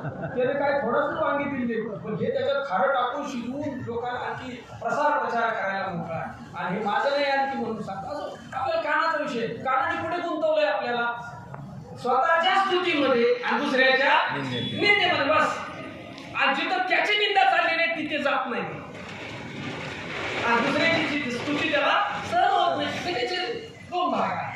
त्याने काय थोडंसं वांगी दिली, पण हे त्याच्यात खारं टाकून शिजवून लोकांना आणखी प्रचार करायला मोकळा. आणि हे माझं नाही आणखी म्हणून सांगतो. असं आपल्याला कानाचा विषय, कानाने कुठे गुंतवलंय आपल्याला? स्वतःच्या स्तुतीमध्ये आणि दुसऱ्याच्या निंदेमध्ये. बस. आणि जिथं त्याची निंदा चालली नाही तिथे जात नाही, आणि दुसऱ्याची स्तुती त्याला सहन होत नाही. त्याचे दोन भाग आहेत.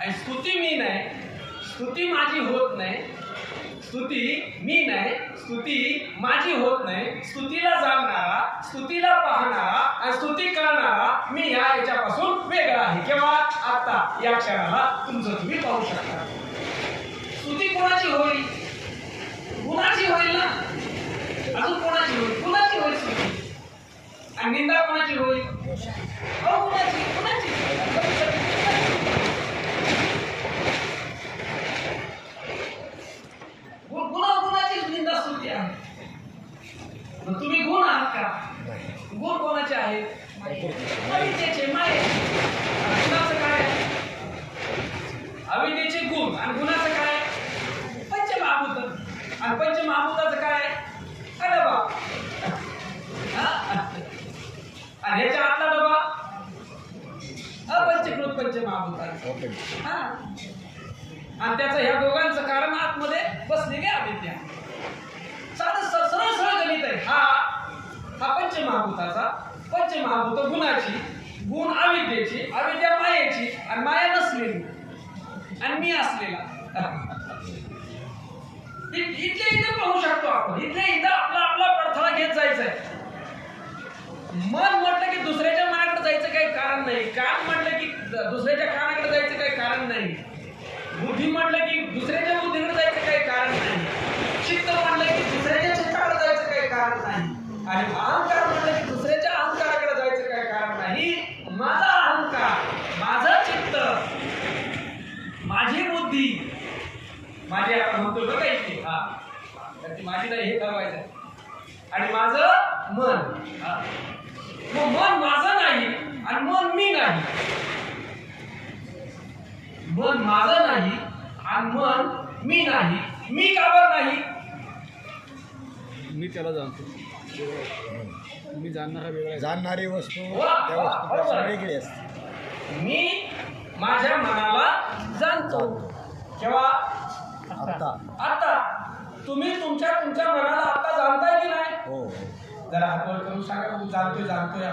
आणि स्तुती मी नाही, स्तुती माझी होत नाही. स्तुती मी नाही, स्तुती माझी होत नाही. स्तुतीला जाणणारा, स्तुतीला पाहणारा आणि स्तुती करणारा मी याच्यापासून वेगळा आहे. केव्हा? आता या क्षणाला तुमचं तुम्ही पाहू शकता. स्तुती कोणाची होईल? गुणाची होईल ना. अजून कोणाची होईल? गुणाची होईल स्तुती. आणि निंदा कोणाची होईल? अवगुणाची. गुणाची गुणाची निंदा स्तुती आहे. मग तुम्ही गुण आहात का? गुण कोणाचे आहेत? अविद्येचे, माये. गुणाचं काय? अविद्येचे गुण. आणि गुणाचं काय? पंचमहाभूत. आणि पंचमहाभूताचं काय? डबा. आणि ह्याच्या आतला डबा अपंचकृत पंचमहाभूताचा. आणि त्याचं ह्या दोघांचं कारण आतमध्ये बसलेली अविद्या. साधं सरळ गणित आहे. हा पंचमहाभूताचा, पंचमहाभूत गुणाची, गुण अविद्येची, अविद्या मायेची, आणि माया नसलेली, आणि मी असलेला. इथल्या इथं पाहू शकतो आपण. इथल्या इथं आपला पडथळा घेत जायचा आहे. मन म्हटलं की दुसऱ्याच्या मनाकडे जायचं काही कारण नाही. कान म्हटलं की दुसऱ्याच्या कानाकडे जायचं काही कारण नाही. बुद्धी म्हटलं की दुसऱ्याच्या बुद्धीकडे जायचं काही कारण नाही. चित्त म्हटलं की दुसऱ्याच्या चित्ताकडे जायचं काही कारण नाही. आणि अहंकार म्हटलं की दुसऱ्याच्या अहंकाराकडे जायचं काही कारण नाही. माझा अहंकार, माझं चित्त, माझी बुद्धी, माझी आपण म्हणतो बघा इथे, ती माझी नाही हे ठरवायचं. आणि माझं मन. मग मन माझं नाही आणि मन मी नाही. मन माझं नाही आणि मन मी नाही. मी का बरं नाही? मी त्याला जाणतो. मी जाणणारा वेगळा, जाणणारी वस्तू त्या वस्तूपासून वेगळी असते. मी माझ्या मनाला जाणतो. केव्हा? आता. तुम्ही तुमच्या मनाला आता जाणताय की नाही? हो. जरा हातवर करून सांगा. जाणतोय.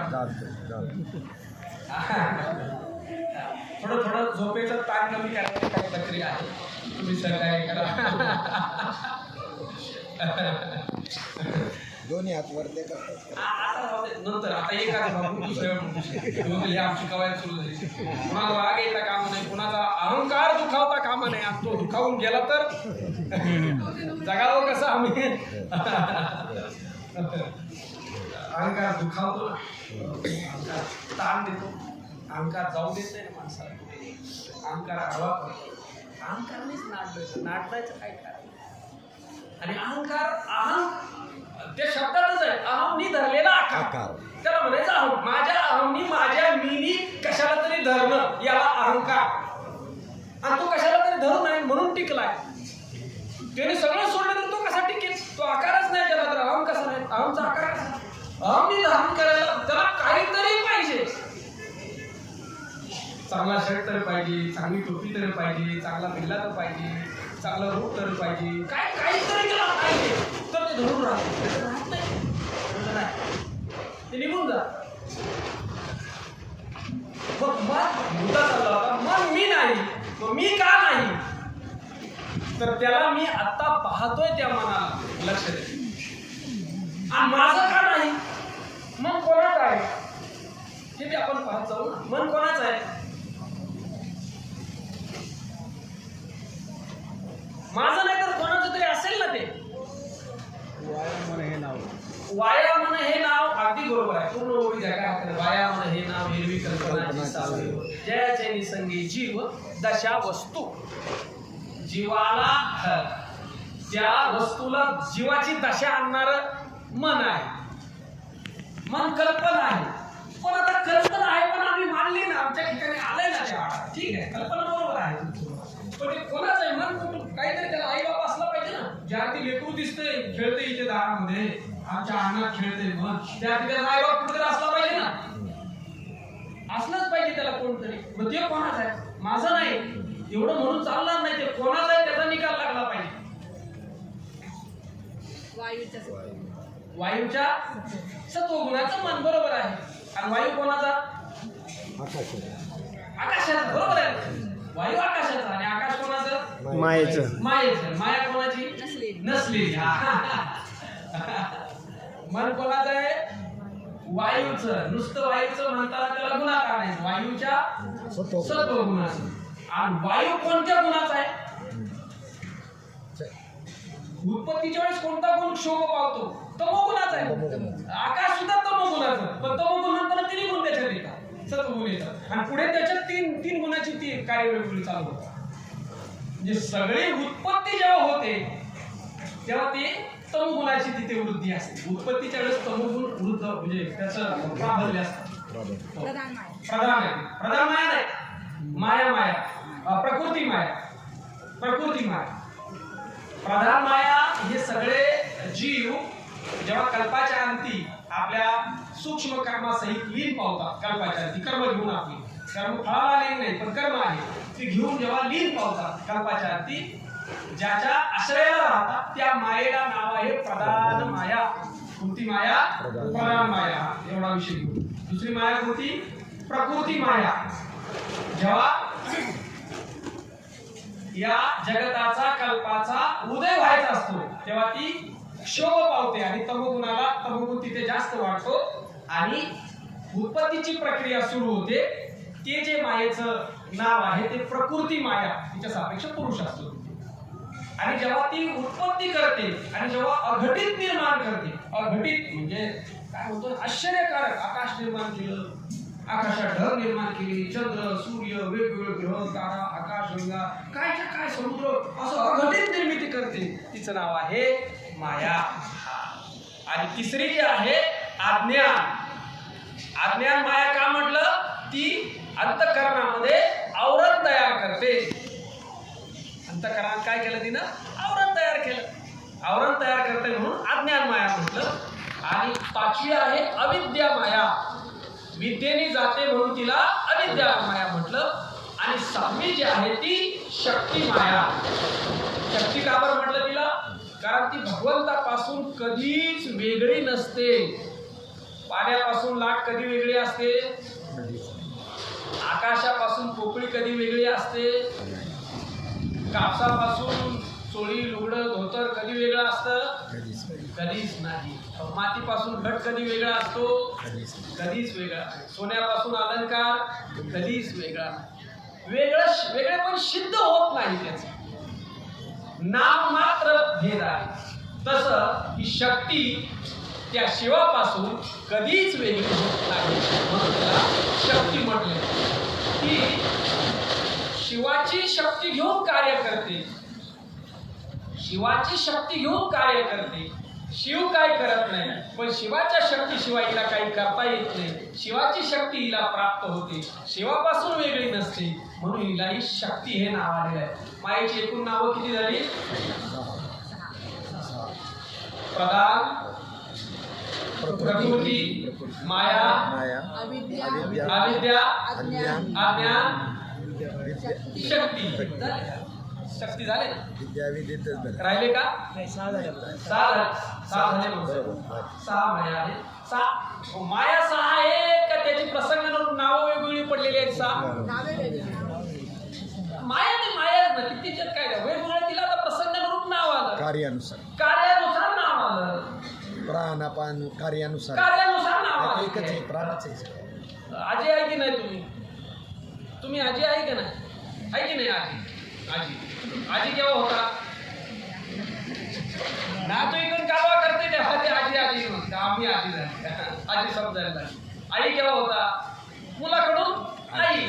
थोडं झोपेचं ताण कमी करायची काही प्रक्रिया आहे. तुम्ही सहकार्य करा. दोन्ही हात वरते का? नंतर आता दुसऱ्या आमची कवायत सुरू झाली. कुणाला राग येता कामा नाही, कुणाचा अहंकार दुखावता कामा नाही. आणि तो दुखावून गेला तर जगावं कसं आम्ही? अहंकार दुखावतो, अहंकार ताण देतो, अहंकार जाऊ देत नाही माणसाला. अहंकार हवा करतो. अहंकारानेच नाटवायचं काय कारण? आणि त्या शब्दातच आहे. अहमनी धरलेला आकार. त्याला म्हणायचं अहम. माझ्या अहमनी, माझ्या मीनी कशाला तरी धरणं, याला अहंकार. आणि तो कशाला तरी धरू नाही म्हणून टिकलाय. त्याने सगळं सोडलं तर तो कसा टिकेल? तो आकारच नाही त्याला. तर अहम कसा नाही? अहमचा आकार कसा? अहमनी धारण करायला त्याला काहीतरी पाहिजे. चांगला शर्ट तरी पाहिजे, चांगली टोपी तरी पाहिजे, चांगला बिल्ला तर पाहिजे, चांगलं रूप तरी पाहिजे. काहीतरी त्याला पाहिजे. तर ते धरून राहत नाही, ते निघून जा. मग मन मुद्दा चालला होता. मन मी नाही. मग मी का नाही? तर त्याला मी आता पाहतोय त्या मनाला. लक्ष दे. आणि माझं का नाही? मन कोणाचं आहे हे ते आपण पाहत जाऊ ना. मन कोणाचं आहे? माझं नाही तर कोणाचं तरी असेल ना. ते वाया मन हे नाव अगदी बरोबर आहे. पूर्ण ओळी जगा. वाया मन हे नाव हिरवी कल्पनाची सावली, जयाचे निसंगी जीव दशा वस्तू. जीवाला, त्या वस्तूला जीवाची दशा आणणार मन आहे. मन कल्पना आहे. पण आता कल्पना आहे, पण आम्ही आणली ना आमच्या ठिकाणी आलंय ना त्या बाळाला, ठीक आहे, कल्पना बरोबर आहे तुमची. पण ते कोणाचं आहे मन कुठून काहीतरी त्याला आई बाबा असला पाहिजे ना. ज्या ती लेकरू दिसतंय खेळते इथे दारामध्ये, आमच्या अंगणात खेळते मन, त्या त्याचा आई बाप कुठेतरी असला पाहिजे ना. असलंच पाहिजे त्याला कोणतरी. मग ते कोणाचं आहे? माझं नाही एवढं म्हणून चालणार नाही. ते कोणाचं आहे त्याचा निकाल लागला पाहिजे. वायूच्या सत्वगुणाचं मन बरोबर आहे. आणि वायू कोणाचा? आकाशाचा. बरोबर आहे. वायू आकाशाचा आणि आकाश कोणाचं? मायेचं. मायेचं. माया कोणाची? नसलेली. मन कोणाचं आहे? वायूचं. नुसतं वायूचं म्हणताना त्याला गुणाकार नाही. वायूच्या सत्वगुणाचं. आणि वायू कोणत्या गुणाचा आहे? उत्पत्तीच्या वेळेस कोणता गुण क्षोभ पावतो? तमोगुणाचा आहे. आकाश सुद्धा तमोगुणाचं. पण तमोगुण नंतर 3 गुण त्याच्यात येतात, सत्वगुण येतात. आणि पुढे त्याच्यात 3 गुणाची ती कार्य वेगवेगळी चालू होतात. म्हणजे सगळी उत्पत्ती जेव्हा होते तेव्हा ते तमोगुणाची तिथे वृद्धी असते. उत्पत्तीच्या वेळेस तमोगुण वृद्ध म्हणजे त्याचं प्राबल्य असतं. प्रधान माया नाही. माया प्रकृती माया. प्रधान माया हे सगळे जीव जेव्हा कल्पाच्या अंती आपल्या सूक्ष्म कर्मासहित लीन पावतात. कल्पाच्या अंती कर्म घेऊन आपली कर्म फळाला लीन नाही पण कर्म आहे ते घेऊन जेव्हा लीन पावतात कल्पाच्या अंती, ज्याच्या आश्रयाला राहतात त्या मायेला नाव आहे प्रधान माया. कोणती माया? प्रधान माया. एवढा विषय घेऊ. दुसरी माया कोणती? प्रकृती माया. जेव्हा या जगताचा कल्पाचा उदय व्हायचा असतो तेव्हा ती क्षोभ पावते आणि तमोगुण तिथे जास्त वाढतो आणि उत्पत्तीची प्रक्रिया सुरू होते. ते जे मायेचं नाव आहे ते प्रकृती माया, तिच्या सापेक्ष पुरुष असतो. आणि जेव्हा ती उत्पत्ती करते आणि जेव्हा अघटित निर्माण करते, अघटित म्हणजे काय होतं? आश्चर्यकारक. आकाश निर्माण केलं, आकाशात ढग निर्माण केली, चंद्र सूर्य वेगवेगळे ग्रह तारा आकाशगंगा काय समुद्र, असं अघटित निर्मिती करते. तिचं नाव आहे माया. आणि तिसरी जी आहे अज्ञान. अज्ञान माया का म्हटलं? ती अंतःकरणामध्ये आवरण तयार करते. अंतःकरणात काय केलं तिनं? आवरण तयार केलं. आवरण तयार करते म्हणून अज्ञान माया म्हटलं. आणि 5वी आहे अविद्या माया. विद्येने जाते म्हणून तिला अविद्या माया म्हटलं. आणि 6वी जी आहे ती शक्ती माया. शक्ती का बरं म्हटलं तिला? कारण ती भगवंतापासून कधीच वेगळी नसते. पाण्यापासून लाट कधी वेगळी असते? आकाशापासून पोकळी कधी वेगळी असते? कापसापासून चोळी लुगडं धोतर कधी वेगळं असतं? कधीच नाही. मातीपासून घट कधी वेगळा असतो? कधीच वेगळा. सोन्यापासून अलंकार कधीच वेगळा. वेगळे पण सिद्ध होत नाही. त्याचं नाम मात्र भेद आहे. तसं ही शक्ती त्या शिवापासून कधीच वेगळी होत नाही म्हणून त्याला शक्ती म्हटले. ती शिवाची शक्ती घेऊन कार्य करते. शिवाची शक्ती घेऊन कार्य करते. शिव काय करत नाही, पण शिवाच्या शक्तीशिवाय हिला काही करता येत नाही. शिवाची शक्ती हिला प्राप्त होते, शिवापासून वेगळी नसते म्हणून हिला ही शक्ती हे नाव आलेलं आहे. मायेची एकूण नावं किती झाली? प्रधान, प्रकृती, माया, अविद्या, अज्ञान, शक्ती. शक्ती झाले ना? राहिले का? 6 झाले. 6 माया आहे. 6 माया 6 आहे का त्याची प्रसंगानुरूप नावं वेगवेगळी पडलेली आहेत? 6 माया ते मायाच ना. तिच्यात काय वेगवेगळं तिला आता प्रसंगानुरूप नाव आलं. कार्यानुसार नाव आलं. प्राणापान कार्यानुसार नाव आलं. एकच आहे, प्राणच आहे. आजी आहे की नाही? तुम्ही आजी आहे की नाही? आहे की नाही आजी केव्हा होता? नातू इकडून कालवा करते तेव्हा ते आजी म्हणते. आम्ही आजी झाली. आजी समजायला. आई केव्हा होता? मुलाकडून आई.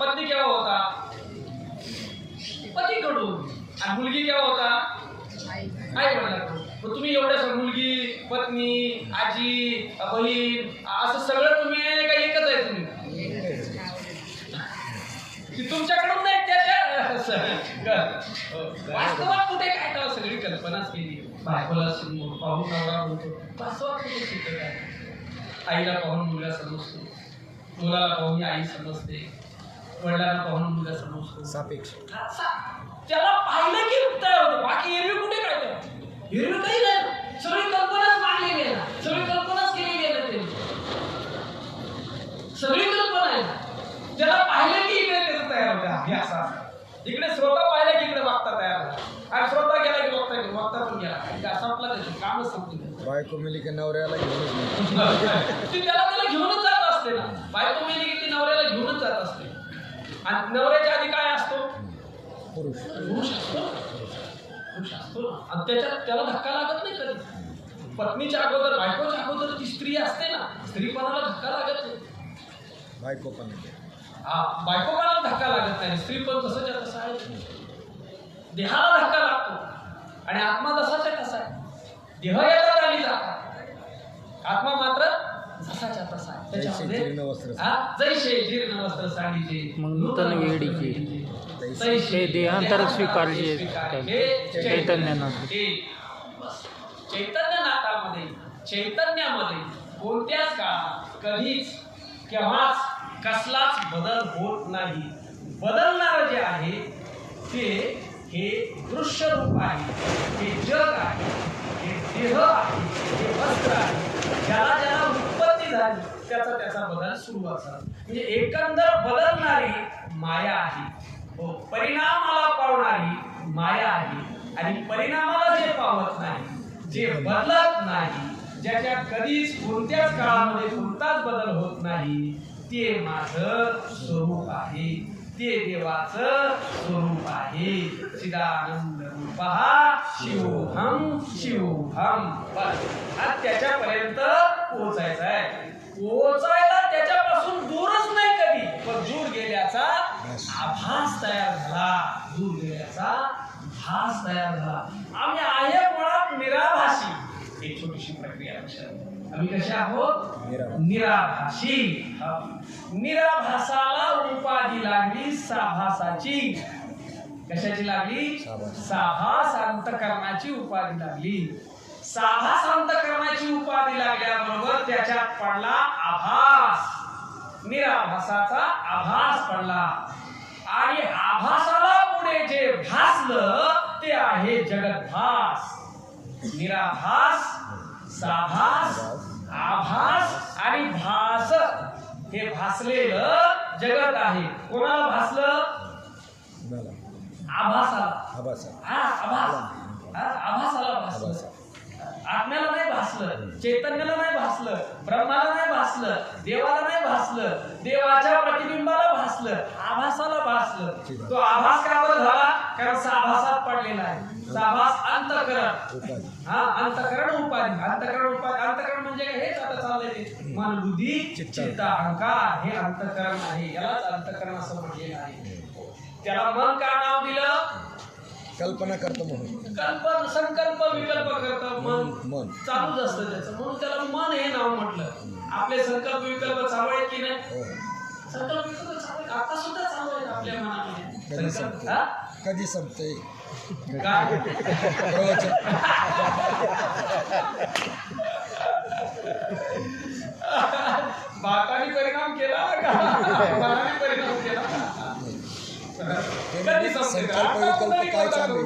पत्नी केव्हा होता? पतीकडून. आणि मुलगी केव्हा होता? आई वडिलांकडून. मग तुम्ही एवढ्या मुलगी, पत्नी, आजी, बहीण असं सगळं तुम्ही काही एकच आहे तुम्ही? की तुमच्याकडून नाही वास्तवात कुठे काय तेव्हा सगळी कल्पनाच केली. बायकोला पाहून नवरा म्हणतो, वास्तवात कुठे शिकत आहे. आईला पाहून मुलगा समजतो, मुलाला पाहून आई समजते, वडिलांना पाहून मुलगा समजतो. सापेक्ष. त्याला पाहिलं की तयार होतं. बाकी एरवी कुठे काय तर एरवी काही नाही, सगळी कल्पनाच मांडलेली आहे ना, सगळी कल्पनाच केलेली आहे ना त्यांनी, सगळी कल्पना आहे. त्याला पाहिलं की इकडे त्याचं तयार होतं. हे असं इकडे श्रोता पाहिला की इकडे वक्ता तयार होता, आणि श्रोता गेला की वक्ता पण गेला. संपला त्याचं कामच संपलं. बायको मिली की नवऱ्याला घेऊनच नाही. ती त्याला घेऊनच जात असते ना. बायको मिली की ती नवऱ्याला घेऊनच जात असते. आणि नवऱ्याच्या आधी काय असतो? पुरुष. पुरुष असतो. पुरुष असतो आणि त्याला धक्का लागत नाही कधी. पत्नीच्या अगोदर, बायकोच्या अगोदर ती स्त्री असते ना, स्त्रीपणाला धक्का लागत नाही. बायको पण येते. बायकोपणाला धक्का लागत नाही. स्त्री पण तसंच्या तसं आहे. देहाला धक्का लागतो आणि आत्मा तसाच्या तसा आहे. देह येतात आणि जातात, आत्मा मात्र जसाच्या तसा आहे. त्याच्यामध्ये जैसे जीर्ण वस्त्र साडीचे मग नूतन वेडीचे तैसे देहांतर स्वीकारले चैतन्यानं. चैतन्यनाथामध्ये, चैतन्यामध्ये कोणत्याच काळात कधीच केव्हाच कसलाच बदल होत नाही. बदलणारं जे आहे ते हे दृश्य रूप आहे, हे जग आहे, हे देह आहे, हे वस्त्र आहे. ज्याला ज्याला उत्पत्ती झाली त्याचा बदल सुरू असतात. म्हणजे एकंदर बदलणारी माया आहे. हो, परिणामाला पावणारी माया आहे. आणि परिणामाला जे पावत नाही, जे बदलत नाही, ज्याच्यात कधीच कोणत्याच काळामध्ये कोणताच बदल होत नाही, ते माझं स्वरूप आहे, ते देवाचं स्वरूप आहे. चिदानंद रूपा शिवोहम शिवोहम. बस त्याच्यापर्यंत पोहोचायचं आहे. पोहोचायला त्याच्यापासून दूरच नाही कधी, पण दूर गेल्याचा आभास तयार झाला. दूर गेल्याचा भास तयार झाला. आम्ही आहे मुळात निराभासी. एक छोटीशी प्रक्रिया लक्षात. आम्ही कसे आहोत? निराभासी. निराभासाला उपाधी लागली साभासाची. कशाची लागली? साभास अंतकरणाची उपाधी लागली. साभास अंतकरणाची उपाधी लागल्याबरोबर त्याच्यात पडला आभास. निराभासाचा आभास पडला आणि आभासाला पुढे जे भासलं ते आहे जगद्भास. निराभास, साभास, आभास आणि भास हे भासलेलं जगत आहे. कोणाला भासलं? आभासाला. आभासाला भासलं. आत्म्याला नाही भासलं, चैतन्याला नाही भासलं, ब्रह्माला नाही भासलं, देवाला नाही भासलं, देवाच्या प्रतिबिंबाला भासलं, आभासाला भासलं. तो आभास का बरं झाला? कारण साभासात पडलेला आहे. साभास अंतकरण. अंतकरण उपाधी. अंतकरण म्हणजे काय? हेच आता चाललंय ते मन बुद्धी चित्त अहंकार हे अंतकरण आहे. यालाच अंतकरण असं म्हटलेलं आहे. त्याला मन का नाव दिलं? कल्पना करतो म्हणून. संकल्प विकल्प करतं मन चालूच असतं त्याचं, म्हणून त्याला मन हे नाव म्हटलं. आपले संकल्प विकल्प चालू आहेत की नाही? संकल्प विकल्प चालू आहेत, आता सुद्धा चालू आहेत आपल्या मनामध्ये. कधी संपते? बापाने परिणाम केला का? मनाने परिणाम केला? संकल्प विकल्प काय चालू आहे?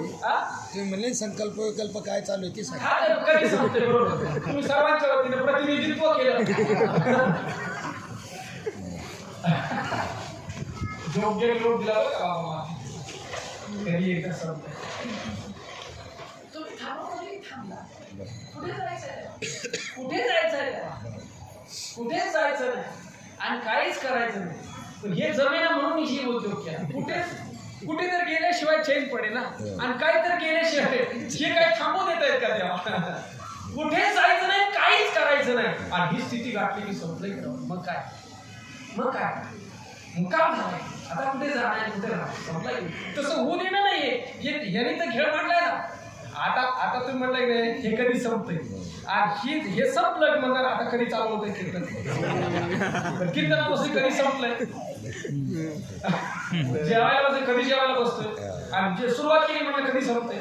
तुम्ही म्हणले संकल्प विकल्प काय चालू आहे ते सांगा. कधी संपते? बरोबर, तुम्ही सर्वांच्या वतीने प्रतिनिधित्व केलं. योग्य लोक दिला बरं का बाबा. कधी एकदा संपते. तुम्ही थांबला. कुठे जायचंय? कुठेच जायचं नाही आणि काहीच करायचं नाही. पण हे जमेना म्हणून मी ही उद्योग केला. कुठे तर गेल्याशिवाय चैन पडे ना, आणि काही तर गेल्याशिवाय हे काही थांबू देत आहेत का तेव्हा? कुठे जायचं नाही, काहीच करायचं नाही, आणि ही स्थिती गाठली की संपलंय करावं. मग काय मुकाम झालाय. आता कुठे जाणार, कुठे राहणार, संपलाय. तसं होऊ देणं नाहीये. याने तर खेळ मांडलाय ना. आता तुम्ही म्हणलं की नाही हे कधी संपतंय आणि हे संपलं की म्हणणार आता कधी चालू होतंय कीर्तन कीर्तनापासून कधी संपलंय जेवायला बसतोय कधी जेवायला बसतोय आणि जे सुरुवात केली म्हणजे कधी संपतंय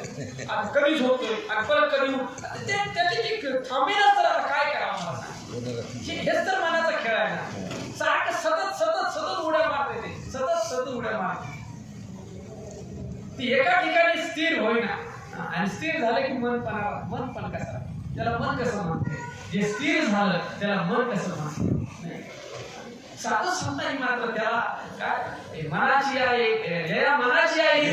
आणि कधी झोपतोय आणि परत कधी त्याची थांबेलच तर आता काय करावं मला हेच तर मनाचा खेळ आहे ना सारखं सतत उड्या मारते ते सतत उड्या मारते ती एका ठिकाणी स्थिर होईना आणि स्थिर झालं की मन कसा त्याला मन कसं म्हणते जे स्थिर झालं त्याला मन कसं म्हणते साधं सांगता मात्र त्याला काय मनाची आहे मनाची आहे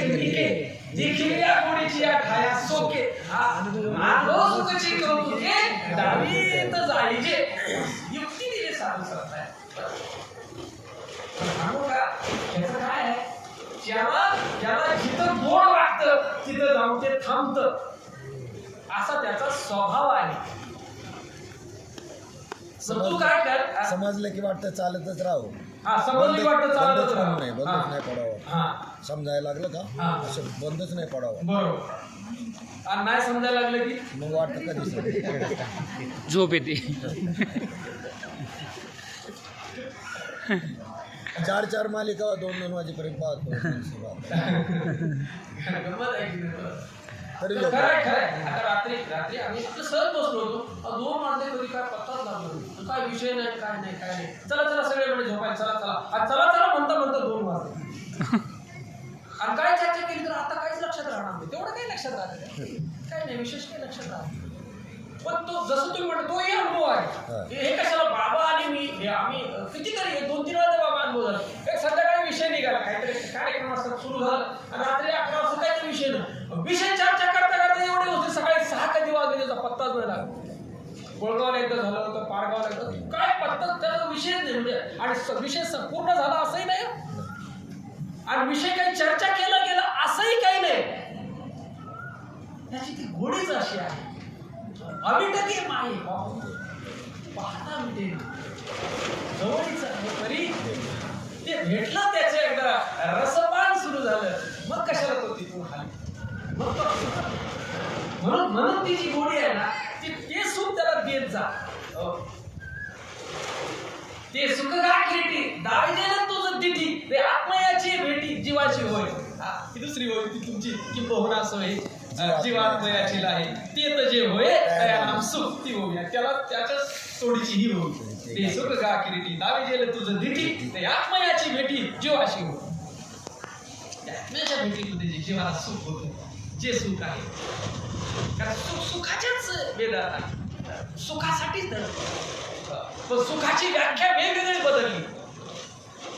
देखील या गोडीची या खाया सोके मानव सुखची करू तुझे डावीत जाईजे युक्ती दिली साधू सांगताय सांगू का याचं काय आहे ज्याला जिथं गोड वाटतं तिथं जाऊन ते थांबतं असा त्याचा स्वभाव आहे तू काय कर समजलं की वाटतं चालतच राहू हा समजली वाटतं चालतच राहू नाही बंदच नाही पडावं हा समजायला लागलं का असं बंदच नाही पडावं बरोबर आणि नाही समजायला लागलं की मग वाटतं कधी झोप येते 4 मालिका 2 वाजेपर्यंत पाहतो गंमत आहे की नाही? तरी खरंय आता रात्री आम्ही आपलं सहज बसलो होतो 2 वाजले तरी काय पत्ताच लागलो काय विषय नाही काय नाही चला सगळे म्हणजे झोपायला चला म्हणता 2 वाजले आणि काय चर्चा केली तर आता काहीच लक्षात राहणार नाही तेवढं काही लक्षात राहत काय नाही विशेष काही लक्षात राहत पण तो जसं तुम्ही म्हणतो तोही अनुभव आहे हे कशाला बाबा आणि मी आम्ही कितीतरी 2-3 वेळा बाबा अनुभव झाला एक संध्याकाळी विषय निघाला काहीतरी कार्यक्रम असतात सुरू झाला आणि रात्री 11 वाजता काहीतरी विषय चर्चा करता एवढे होते सकाळी 6 कधी वाजले त्याचा पत्ताच नाही लागला कोळगावला एकदा झालं होतं पारगावला एकदा काय पत्ता त्याचा विषयच नाही म्हणजे आणि विषय पूर्ण झाला असंही नाही आणि विषय काही चर्चा केला गेला असंही काही नाही त्याची ती गोडीच अशी आहे अविटकी माये पाहता मिटे ना जवळीच आहे तरी ते भेटलं त्याचं एकदा रसपान सुरू झालं मग कशाला तो तिथून खाली मग म्हणून ती जी गोडी आहे ना ते सुख त्याला देत जा ते सुख का किरीटी दाविजेला तुझं तिथी ते आत्मयाची भेटी जीवाची होय ही दुसरी होय ती तुमची किंबहुना सोय जीवात्मयाची आहे ते तर जे होय नाम सुख ती होय त्याला त्याच्या तोडीची ही होय ते सुख का किरीटी दाविजेला तुझं दिठी ते आत्मयाची भेटी जीवाशी होय आत्म्याच्या भेटीमध्ये जे जीवाला सुख होतं जे सुख आहे कारण सुखाच्याच वेदात आहे सुखासाठीच पण सुखाची व्याख्या वेगवेगळी बदलली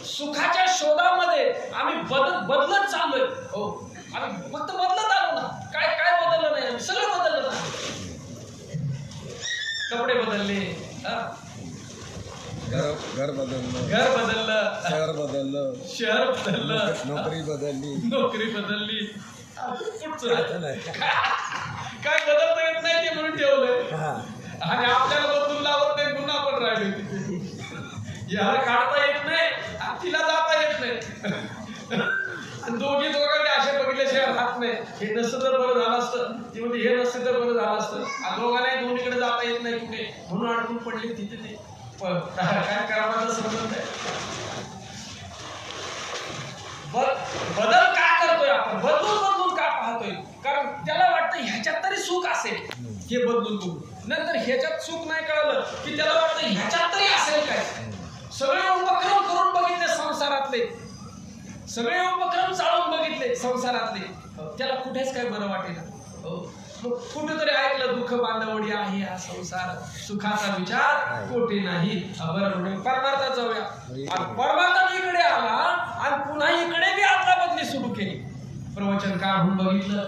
सुखाच्या शोधामध्ये आम्ही बदलत चाललोय हो आम्ही फक्त बदलत आलो ना काय बदललं नाही आम्ही सगळं बदललं ना कपडे बदलले घर बदललं शहर बदललं नोकरी बदलली पुढचं काय बदलता येत नाही ते म्हणून ठेवलंय आणि आपल्याला बदलून लावत नाही पुन्हा आपण राहिले तिथे याला काढता येत नाही तिला जाता येत नाही आणि दोघांनी असे बघितल्याशिवाय राहत नाही हे नसतं तर बरं झालं असतं ती म्हणजे हे नसतं तर बरं झालं असतं दोघांनाही दोन्हीकडे जाता येत नाही कुठे म्हणून अडकून पडले तिथे ते काय करायचा संबंध आहे बदल का करतोय आपण बदलून का पाहतोय कारण त्याला वाटतं ह्याच्यात तरी सुख असेल हे बदलून बघू नंतर ह्याच्यात सुख नाही कळलं की त्याला वाटतं ह्याच्यात तरी असेल काय सगळे उपक्रम करून बघितले संसारातले सगळे उपक्रम चालून बघितले संसारातले त्याला कुठेच काय बरं वाटेल कुठेतरी ऐकलं दुःख बांधवडी आहे हा संसार सुखाचा विचार कोठे नाही बरं परमार्थात जाऊया परमार्थात इकडे आला आणि पुन्हा इकडे बी आदला बदली सुरू केली प्रवचन काढून बघितलं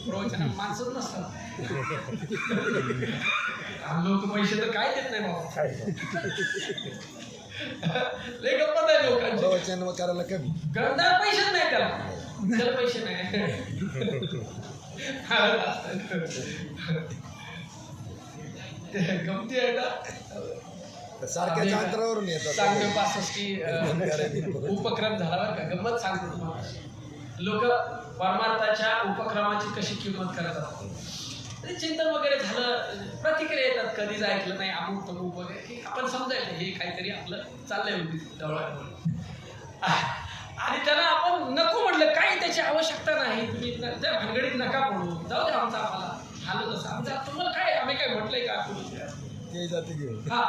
प्रवचन माणसंच नसतात लोक पैसे तर काय देत नाही बाबा लय गप्पा आहे लोकांची प्रवचन करायला कमी गंधार पैसेच नाही त्याला पैसे नाही गमती आहे का सारख्या अंतरावरून येतात चांगले 65 उपक्रम झाला बरं का गंमत सांगतो तुम्हाला लोक परमार्थाच्या उपक्रमाची कशी किंमत करतात. तरी चिंतन वगैरे झालं, प्रतिक्रिया येतात, कधीच ऐकलं नाही अमुक तमुक वगैरे, की आपण समजायचं हे काहीतरी आपलं चाललंय होती डवळ्यावर. आणि त्यांना आपण नको म्हटलं, काही त्याची आवश्यकता नाही, तुम्ही त्या भानगडीत नका पडू, जाऊ दे आमचा आम्हाला झालं तसं आमचा, तुम्हाला काय आम्ही काय म्हटलंय का हा,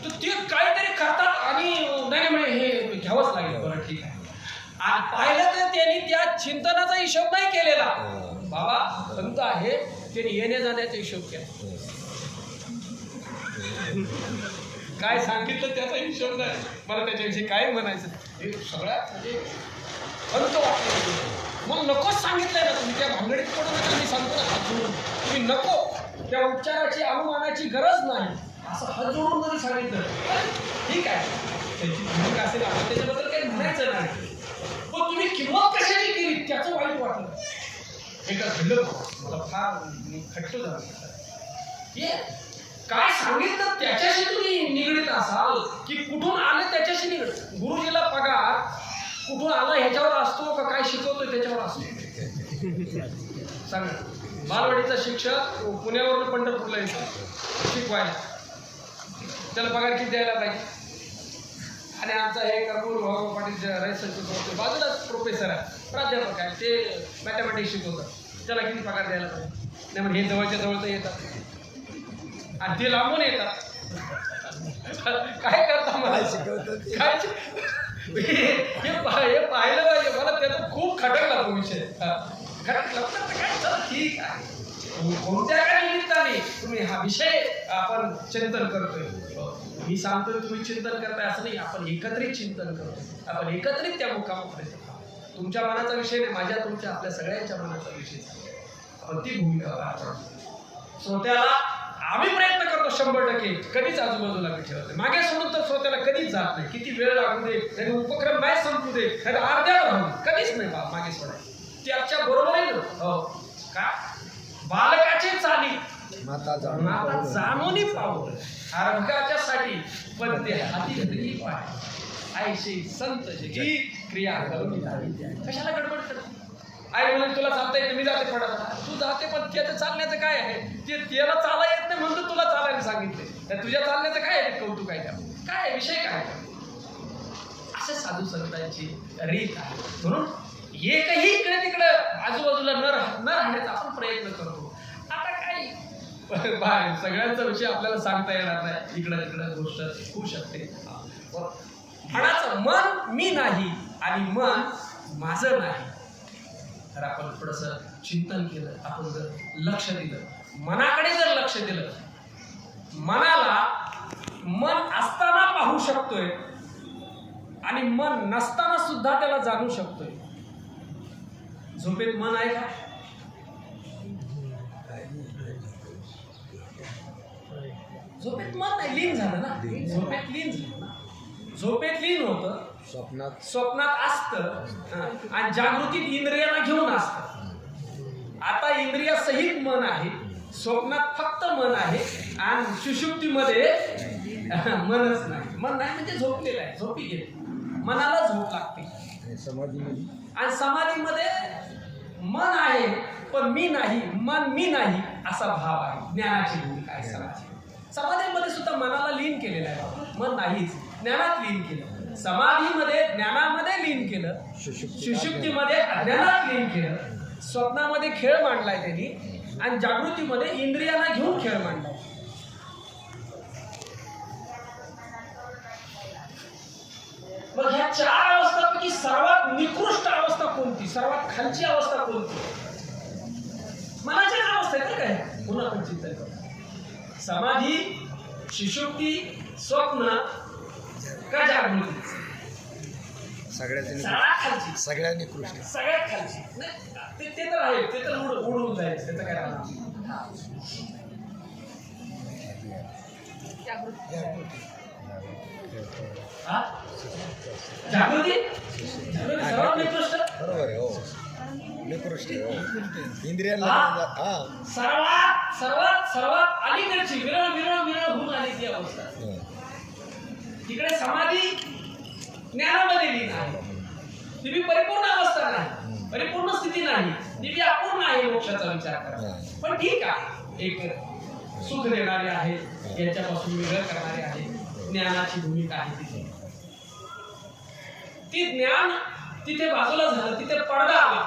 तर ते काहीतरी करतात आणि नाही म्हणे हे घ्यावंच लागेल. बरं ठीक आहे. आणि पाहिलं तर त्यांनी त्या चिंतनाचा हिशोब नाही केलेला. बाबा संत आहे, त्यांनी येण्या जाण्याचा हिशोब केला. काय सांगितलं त्याचा हिशोब नाही. मला त्याच्याविषयी काय म्हणायचं, हे सगळ्यात म्हणजे अंत वाटलं. मग नकोच सांगितलंय ना तुम्ही, त्या भानगडीत पडू नका. मी सांगतो ना हात जोडून, तुम्ही नको, त्या उपचाराची अनुमानाची गरज नाही असं हात जोडून जरी सांगितलं ठीक आहे, त्याची भूमिका असेल, आपण त्याच्याबद्दल काही म्हणायचं नाही. पण तुम्ही किंमत कशाची केली त्याचं वाईट वाटलं. एकदा घडलं मला फार खट्ट झालं. हे काय सांगितलं त्याच्याशी तुम्ही निगडीत असाल की कुठून आले त्याच्याशी निगडीत. गुरुजीला पगार कुठून आला ह्याच्यावर असतो का काय शिकवतोय त्याच्यावर असतो. सांगा, बालवाडीचा शिक्षक पुण्यावरून पंढरपूरला येतो शिकवायला, त्याला पगार किती द्यायला पाहिजे. आणि आमचा हे कर्पूर भाऊ पाटील रायसरचे बाजूलाच प्रोफेसर आहे, प्राध्यापक आहे, ते मॅथमॅटिक्स शिकवतात, त्याला किती पगार द्यायला पाहिजे. नाही म्हणजे हे जवळच्या जवळ तर येतात आणि ते लांबून येतात. काय करता मला काय हे पाहिलं पाहिजे. मला त्याचा खूप खटकला तो विषय. खटकला काय चला ठीक आहे, कोणत्या काय निमित्ताने तुम्ही हा विषय आपण चिंतन करतोय. मी सांगतोय तुम्ही चिंतन करताय असं नाही, आपण एकत्रित चिंतन करतोय, आपण एकत्रित त्या मुकामापर्यंत. तुमच्या मनाचा विषय नाही, माझ्या तुमच्या आपल्या सगळ्यांच्या मनाचा विषय. आपण ती भूमिका श्रोत्याला आम्ही प्रयत्न करतो 100%, कधीच आजूबाजूला मी ठेवत नाही. मागे सोडून तर श्रोत्याला कधीच जात नाही. किती वेळ लागू दे, नाही उपक्रम नाही संपू दे, नाही अर्ध्यावर राहू दे, कधीच नाही मागे सोडायचं. त्याच्या बरोबर आहे ना. हो का, बालकाची चाली माता जाणून पाहू अर्घाच्यासाठी पण ते हाती घरी पाय आयशी संत जी क्रिया करून कशाला गडबड करतो. आई म्हणून तुला चालता येते, मी जाते पडत, तू जाते पण त्याचं चालण्याचं काय आहे. ते त्याला चाला येत नाही म्हणून तुला चालायला सांगितले, तुझ्या चालण्याचं काय आहे कौतुक आहे, काय विषय काय. असे साधू संतांची रीत आहे. म्हणून एकही इकडे तिकडे आजूबाजूला न राहण्याचा आपण प्रयत्न करतो. आता काही सगळ्यांचा विषय आपल्याला सांगता येणार नाही, इकडं तिकडं गोष्ट होऊ शकते. म्हणाचं मन मी नाही आणि मन माझं नाही. तर आपण थोडंसं चिंतन केलं, आपण जर लक्ष दिलं, मनाकडे जर लक्ष दिलं, मनाला मन असताना पाहू शकतोय आणि मन नसताना सुद्धा त्याला जाणू शकतोय. झोपेत मन आहे का? झोपेत मन नाही, लीन झालं ना. झोपेत लीन झालं ना, झोपेत लीन होतं, स्वप्नात असतं आणि जागृतीत इंद्रियांना घेऊन असतं. आता इंद्रिया सहित मन आहे, स्वप्नात फक्त मन आहे आणि सुषुप्तीमध्ये मनच नाही. मन नाही म्हणजे झोपलेलं आहे, झोपी गेले, मनाला झोप लागते. आणि समाधीमध्ये मन आहे पण मी नाही, मन मी नाही असा भाव आहे. ज्ञानाची भूमिका आहे समाधीमध्ये सुद्धा मनाला लीन केलेलं आहे. मन नाहीच, ज्ञानात लीन केलं. समाधीमध्ये ज्ञानामध्ये लीन केलं, सुषुप्तीमध्ये अज्ञानात लीन केलं, स्वप्नामध्ये खेळ मांडलाय त्यांनी आणि जागृतीमध्ये इंद्रियांना घेऊन खेळ मांडलाय. मग ह्या 4 अवस्थांपैकी सर्वात निकृष्ट अवस्था कोणती, सर्वात खालची अवस्था कोणती? मनाची अवस्था आहे काय पुन्हा आपण चिंतन करू. समाधी, सुषुप्ती, स्वप्न का जागृती? सगळ्यात खालची, सगळ्यात निकृष्ट, सगळ्यात खालची. नाही ते तर आहे, ते तर उडून जाईल, त्याचं काय राहणार. जागृती सर्वात निकृष्ट, बरोबर आहे. हो निकृष्ट इंद्रियांना सर्वात सर्वात सर्वात अलीकडची विरळ विरळ विरळ होऊन आली ती अवस्था. तिकडे समाधी ज्ञानामध्ये लीन आहे, ती परिपूर्ण अवस्था नाही. परिपूर्ण स्थिती नाही, ती बी अपूर्ण आहे मोक्षाचा विचार करा. पण ठीक आहे, एक सुख देणारे आहे, याच्यापासून वेगळं करणारे आहे, ज्ञानाची भूमिका आहे तिथे. ती ज्ञान तिथे बाजूला झालं, तिथे पडदा आला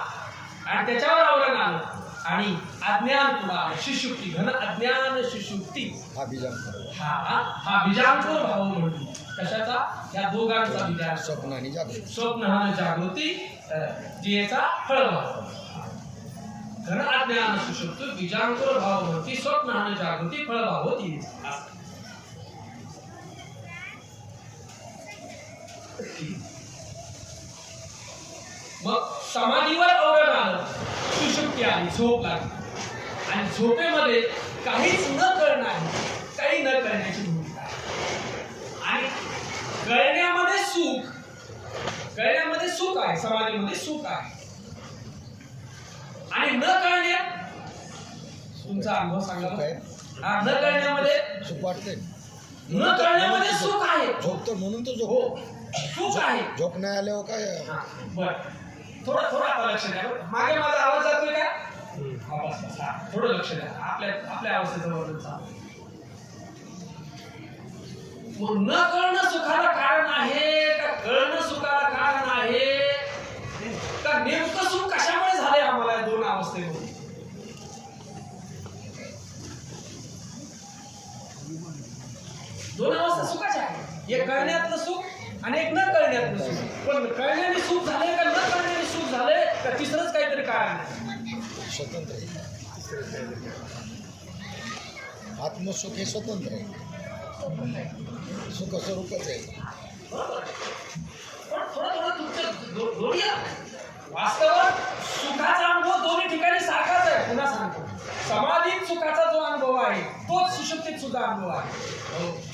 आणि त्याच्यावर आवरण आलं आणि अज्ञान तुला सुषुप्ती, घन अज्ञान सुषुप्ती, हा बीजांकुर, हा बीजांकुर भाव म्हणतो. कशाचा? या दोघांचा विचार. स्वप्न आणि जागृती. स्वप्न आणि जागृती, जियेचा फळभाव. घन अज्ञान सुषुप्ती बीजांकुर भाव म्हणती, स्वप्न आणि जागृती फळभाव होती. मग समाधीवर अवरण आलं, सुषुप्ती आली, झोप लागली आणि झोपेमध्ये काहीच न कळणं आहे, काही न कळण्याची भूमिका आहे. आणि कळण्यामध्ये सुख आहे, समाधीमध्ये सुख आहे. आणि न कळण्यात तुमचा अनुभव सांगा. न कळण्यामध्ये सुख वाटते, न कळण्यामध्ये सुख आहे. झोपतो म्हणून तो झोप. हो, सुख आहे. झोप नाही आल्यावर काय. बर, थोडं आता लक्ष द्या. मागे माझा आवाज जातोय का? थोडं लक्ष द्या. आपल्या अवस्थेचं वर्णन चालू. मग न कळणं सुखाला कारण आहे का कळणं सुखाला कारण आहे, का नेमकं सुख कशामुळे झाले आम्हाला या दोन अवस्थेमध्ये? दोन अवस्था सुखाच्या आहेत, एक कळण्यातलं सुख आणि एक न कळण्यातलं सुख. पण कळण्याने सुख झाले का न कळण्याने सुख झाले का तिसरंच काहीतरी कारण आहे? स्वतंत्र आहे. आत्मसुख हे स्वतंत्र आहे, सुख स्वरूपच आहे. पण थोडं तुमच्या दोन्ही वास्तवात सुखाचा अनुभव दोन्ही ठिकाणी सारखाच आहे. पुन्हा सांगतो, समाधीत सुखाचा जो अनुभव आहे तोच सुषुप्तीत सुद्धा अनुभव आहे.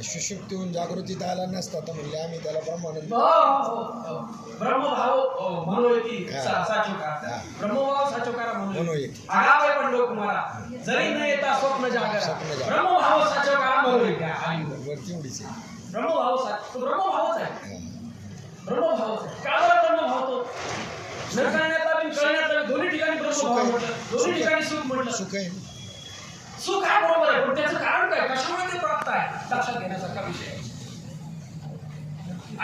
सुषुप्तीहून जागृतीत आला नसता तर म्हणले आम्ही त्याला ब्रह्मानंद. ब्रह्मभाव मनोयती साचोकार, ब्रह्मभाव साचोकार मनोयती. आगावे पंडो कुमारा जरी न येता स्वप्न जागरा, ब्रह्मभाव साचोकार मनोयती. वरती एवढीच आहे. ब्रह्मभावच आहे. ब्रह्मभावच आहे. का बरं ब्रह्मभाव? तो न कळण्यातला बी कळण्यातला दोन्ही ठिकाणी ब्रह्मभाव म्हटलं, दोन्ही ठिकाणी सुख म्हटलं. सुख आहे, सुख आहे, बरोबर आहे. पण त्याचं कारण काय, कशामुळे ते प्राप्त आहे, लक्षात घेण्यासारखा विषय आहे.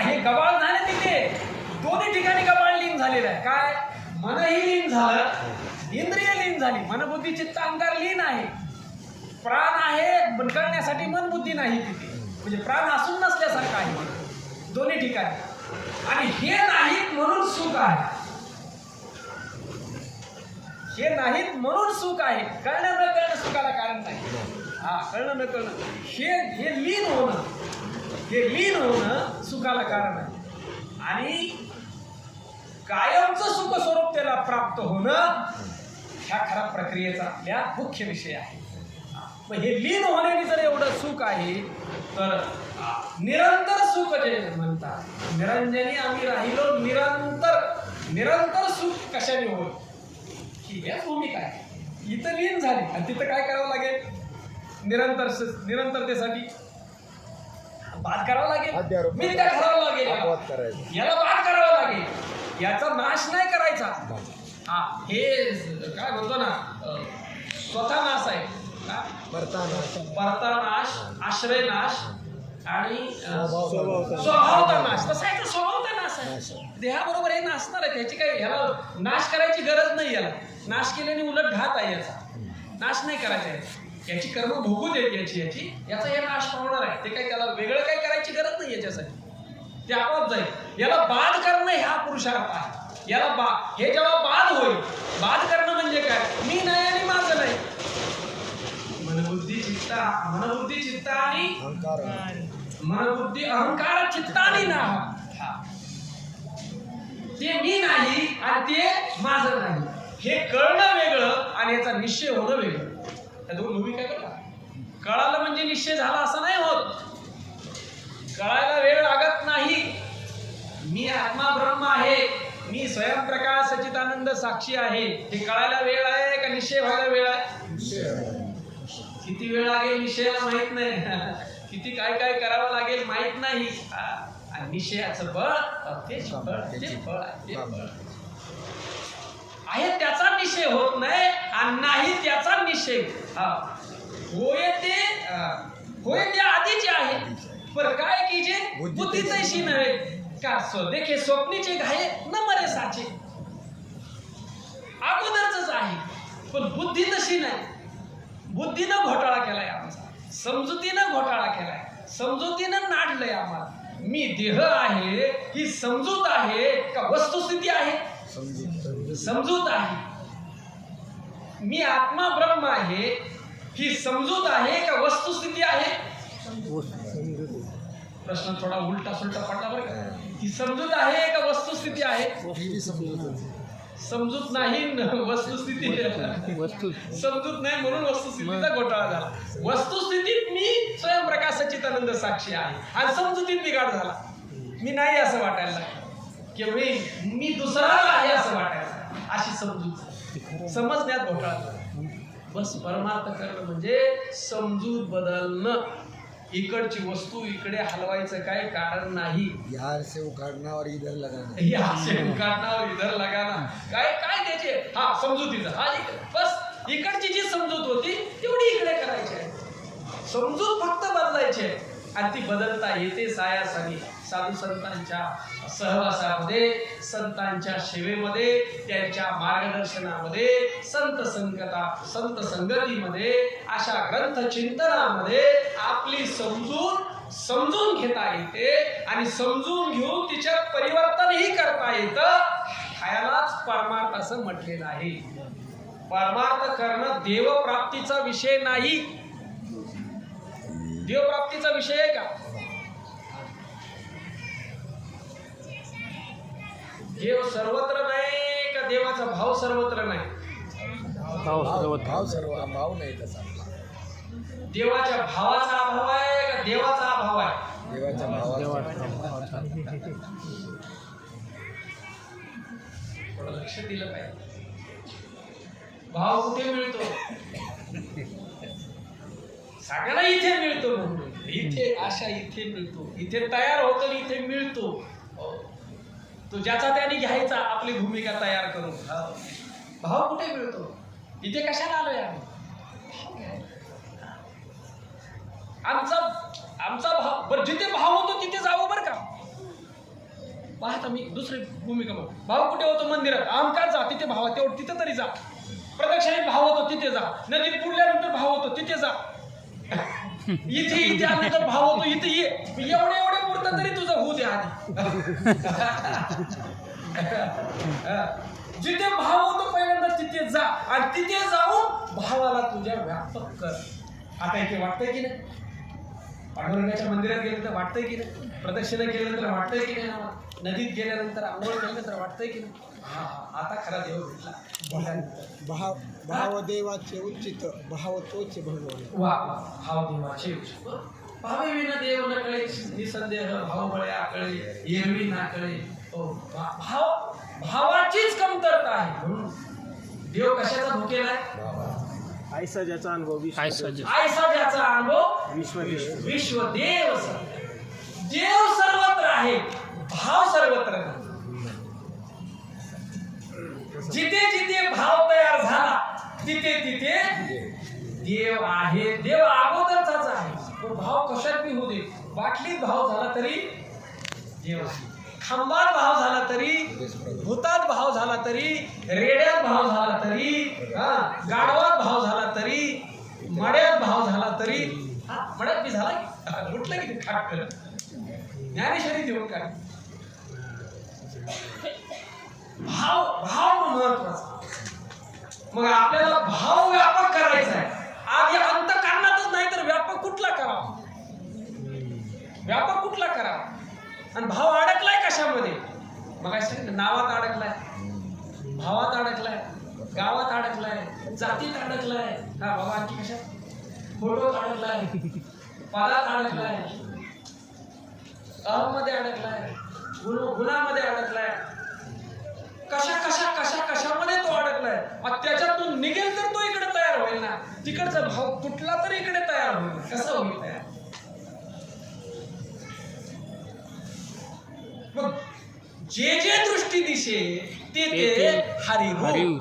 हे गबाळ झाले तिथे दोन्ही ठिकाणी गबाळ लीन झालेलं आहे. काय? मनही लीन झालं, इंद्रिय लीन झाली, मनबुद्धी चित्त अहंकार लीन आहे. प्राण आहे पण करण्यासाठी मन बुद्धी नाही तिथे, म्हणजे प्राण असून नसल्यासारखं आहे दोन्ही ठिकाणी. आणि हे नाहीत म्हणून सुख आहे, हे नाहीत म्हणून सुख आहे. कळणं न कळणं सुखाला कारण नाही. कळणं न कळणं हे लीन होणं सुखाला कारण आहे. आणि कायमचं सुख स्वरूप त्याला प्राप्त होणं ह्या खऱ्या प्रक्रियेचा आपल्या मुख्य विषय आहे. मग हे लीन होण्याने जर एवढं सुख आहे तर निरंतर सुख जे म्हणतात, निरंजनी आम्ही राहिलो निरंतर सुख कशाने होईल ही याच भूमिका आहे. इथं लीन झाली आणि तिथं काय करावं लागेल? निरंतरतेसाठी बाद करावा लागेल, मी काय करावं लागेल, याला बाद करावं लागेल, याचा नाश नाही करायचा. हे काय म्हणतो ना, स्वतः नाश आहे, परता नाश, आश्रय नाश आणि स्वभावता नाश. तसा याचा स्वभावता नाश आहे. देहाबरोबर हे नाशणार आहे, त्याची काही ह्याला नाश करायची गरज नाही. याला नाश केल्याने उलट घात आहे, याचा नाश नाही करायचा आहे. याची कर्म भोगू देत याचा हे नाश पावणार आहे. ते काही त्याला वेगळं काही करायची गरज नाही याच्यासाठी, ते आपोआप जाईल. याला बाद करणं ह्या पुरुषार्थ आहे. याला हे जेव्हा बाद होईल, बाद करणं म्हणजे काय? मी नाही आणि माझं नाही. मनबुद्धी चित्त आणि मनबुद्धी अहंकार चित्तानी ना, ते मी नाही आणि ते माझं नाही. हे कळणं वेगळं आणि याचा निश्चय होणं वेगळं. त्या दोन भूमिका करा. कळालं म्हणजे निश्चय झाला असं नाही होत. कळायला वेळ लागत नाही. मी आत्मा ब्रह्म आहे, मी स्वयंप्रकाश सच्चिदानंद साक्षी आहे. हे कळायला वेळ आहे का निश्चय व्हायला वेळ आहे? किती वेळ लागेल निश्चयाला माहित नाही. किती काय काय करावं लागेल माहित नाही. आणि निश्चयाचं बळ तेच बळ ते बळ आहे त्याचा निश्चय होत नाही आणि नाही त्याचा निश्चय होय ते आधीचे आहे पर काय की जे बुद्धी तैशी नव्हे का देखे स्वप्नीचे घाये न मरे साचे अगोदरच आहे पण बुद्धी तशी नाही बुद्धीनं घोटाळा केलाय आमचा समजुतीनं घोटाळा केलाय समजुतीनं नाडलंय आम्हाला मी देह आहे ही समजूत आहे का वस्तुस्थिती आहे समजूत आहे मी आत्मा ब्रह्म आहे ही समजूत आहे का वस्तुस्थिती आहे प्रश्न थोडा उलटा सुलटा पडला बरं का ही समजूत आहे का वस्तुस्थिती आहे समजूत नाही वस्तुस्थिती समजूत नाही म्हणून वस्तुस्थितीचा घोटाळा झाला वस्तुस्थितीत मी स्वयंप्रकाश सच्चिदानंद साक्षी आहे आणि समजुतीत बिघाड झाला मी नाही असं वाटायला लागलं की मी दुसरा आहे असं वाटायला अशी समजूत समजण्यात घोटाळा झाला बस परमार्थ करणं म्हणजे समजूत बदलणं इकडची वस्तू इकडे हलवायचं काय कारण नाही यार से उखाड़ना और इधर लगाना यार से उखाड़ना और इधर लगाना काय त्याचे समजुतीचं बस इकडची जी समजूत होती तेवढी इकडे करायची आहे समजूत फक्त बदलायची आहे आणि ती बदलता येते सायासानी साधू संतांच्या सहवासामध्ये संतांच्या सेवेमध्ये त्यांच्या मार्गदर्शनामध्ये संत संगतीमध्ये अशा ग्रंथ चिंतनामध्ये आपली समजून घेता येते आणि समजून घेऊन तिच्यात परिवर्तनही करता येतं ह्यालाच परमार्थ असं म्हटलेलं आहे परमार्थ करणं देवप्राप्तीचा विषय नाही देवप्राप्तीचा विषय आहे का देव सर्वत्र नाही का देवाचा भाव सर्वत्र नाही भाव नाही तसा देवाच्या भावाचा अभाव आहे का देवाचा अभाव आहे देवाच्या भावाचा थोडं लक्ष दिलं पाहिजे भाव कुठे मिळतो सगळ्याला इथे मिळतो म्हणून इथे आशा इथे मिळतो इथे तयार होतो इथे मिळतो तो ज्याचा त्याने घ्यायचा आपली भूमिका तयार करून भाव कुठे मिळतो इथे कशाला आलोय आम्ही आमचा भाव बरं जिथे भाव होतो तिथे जावं बरं का पाहता मी दुसरी भूमिका मग भाव कुठे होतो मंदिरात आमकाच जा तिथे भाव तेवढं तिथे तरी जा प्रदक्षिणेत भाव होतो तिथे जा नदीत बुडल्यानंतर भाव होतो तिथे जा इथे आल्यानंतर भाव होतो इथे ये एवढे पुरतं तरी तुझं होऊ दे आधी जिथे भाव होतो पहिल्यांदा तिथे जा आणि तिथे जाऊन भावाला तुझ्या व्यापक कर आता इथे वाटतंय की नाही पांडुरंगाच्या मंदिरात गेल्यानंतर वाटतंय की नाही प्रदक्षिणा केल्यानंतर वाटतंय की नाही नदीत गेल्यानंतर आंघोळ केल्यानंतर वाटतंय की नाही आता खरा देव भेटला भाव देवाचे उचित भाव तोचे भगवान वा भाव देवाचे भावे विना देव न कळे निसंदेह भाव बळे आकळे एरवी ना कळे भावाचीच कमतरता आहे म्हणून देव कशाचा भुकेला आहे आयसा ज्याचा अनुभव आयसा ज्याचा अनुभव विश्वदेव देव सर्वत्र आहे भाव सर्वत्र नाही जिथे जिथे भाव तयार झाला तिथे देव आहे देव अगोदरचाच आहे पण भाव कशात बी होऊ दे बाटलीत भाव झाला तरी देव आहे खांबात भाव झाला तरी भूतात भाव झाला तरी रेड्यात भाव झाला तरी गाढवात भाव झाला तरी मड्यात भाव झाला तरी मड्यात बी झाला की म्हटलं की खाट करत ज्ञानेश्वरी देऊन काय भाव महत्वाचा मग आपल्याला भाव व्यापक करायचा आहे आधी अंतःकरणातच नाही तर व्यापक कुठला करावा आणि भाव अडकलाय कशामध्ये मग नावात अडकलाय भावात अडकलाय गावात अडकलाय जातीत अडकलाय बाबा आणखी कशात फोटोत अडकलाय पदात अडकलाय अहमध्ये अडकलाय गुणामध्ये अडकलाय कशामध्ये तो अडकलाय त्याच्यातून निघेल तर तो इकडे तयार होईल ना तिकडचा भाव कुठला तरी इकडे तयार होईल कसं होईल तयार दृष्टी दिशे ते हरिरूप. हरिव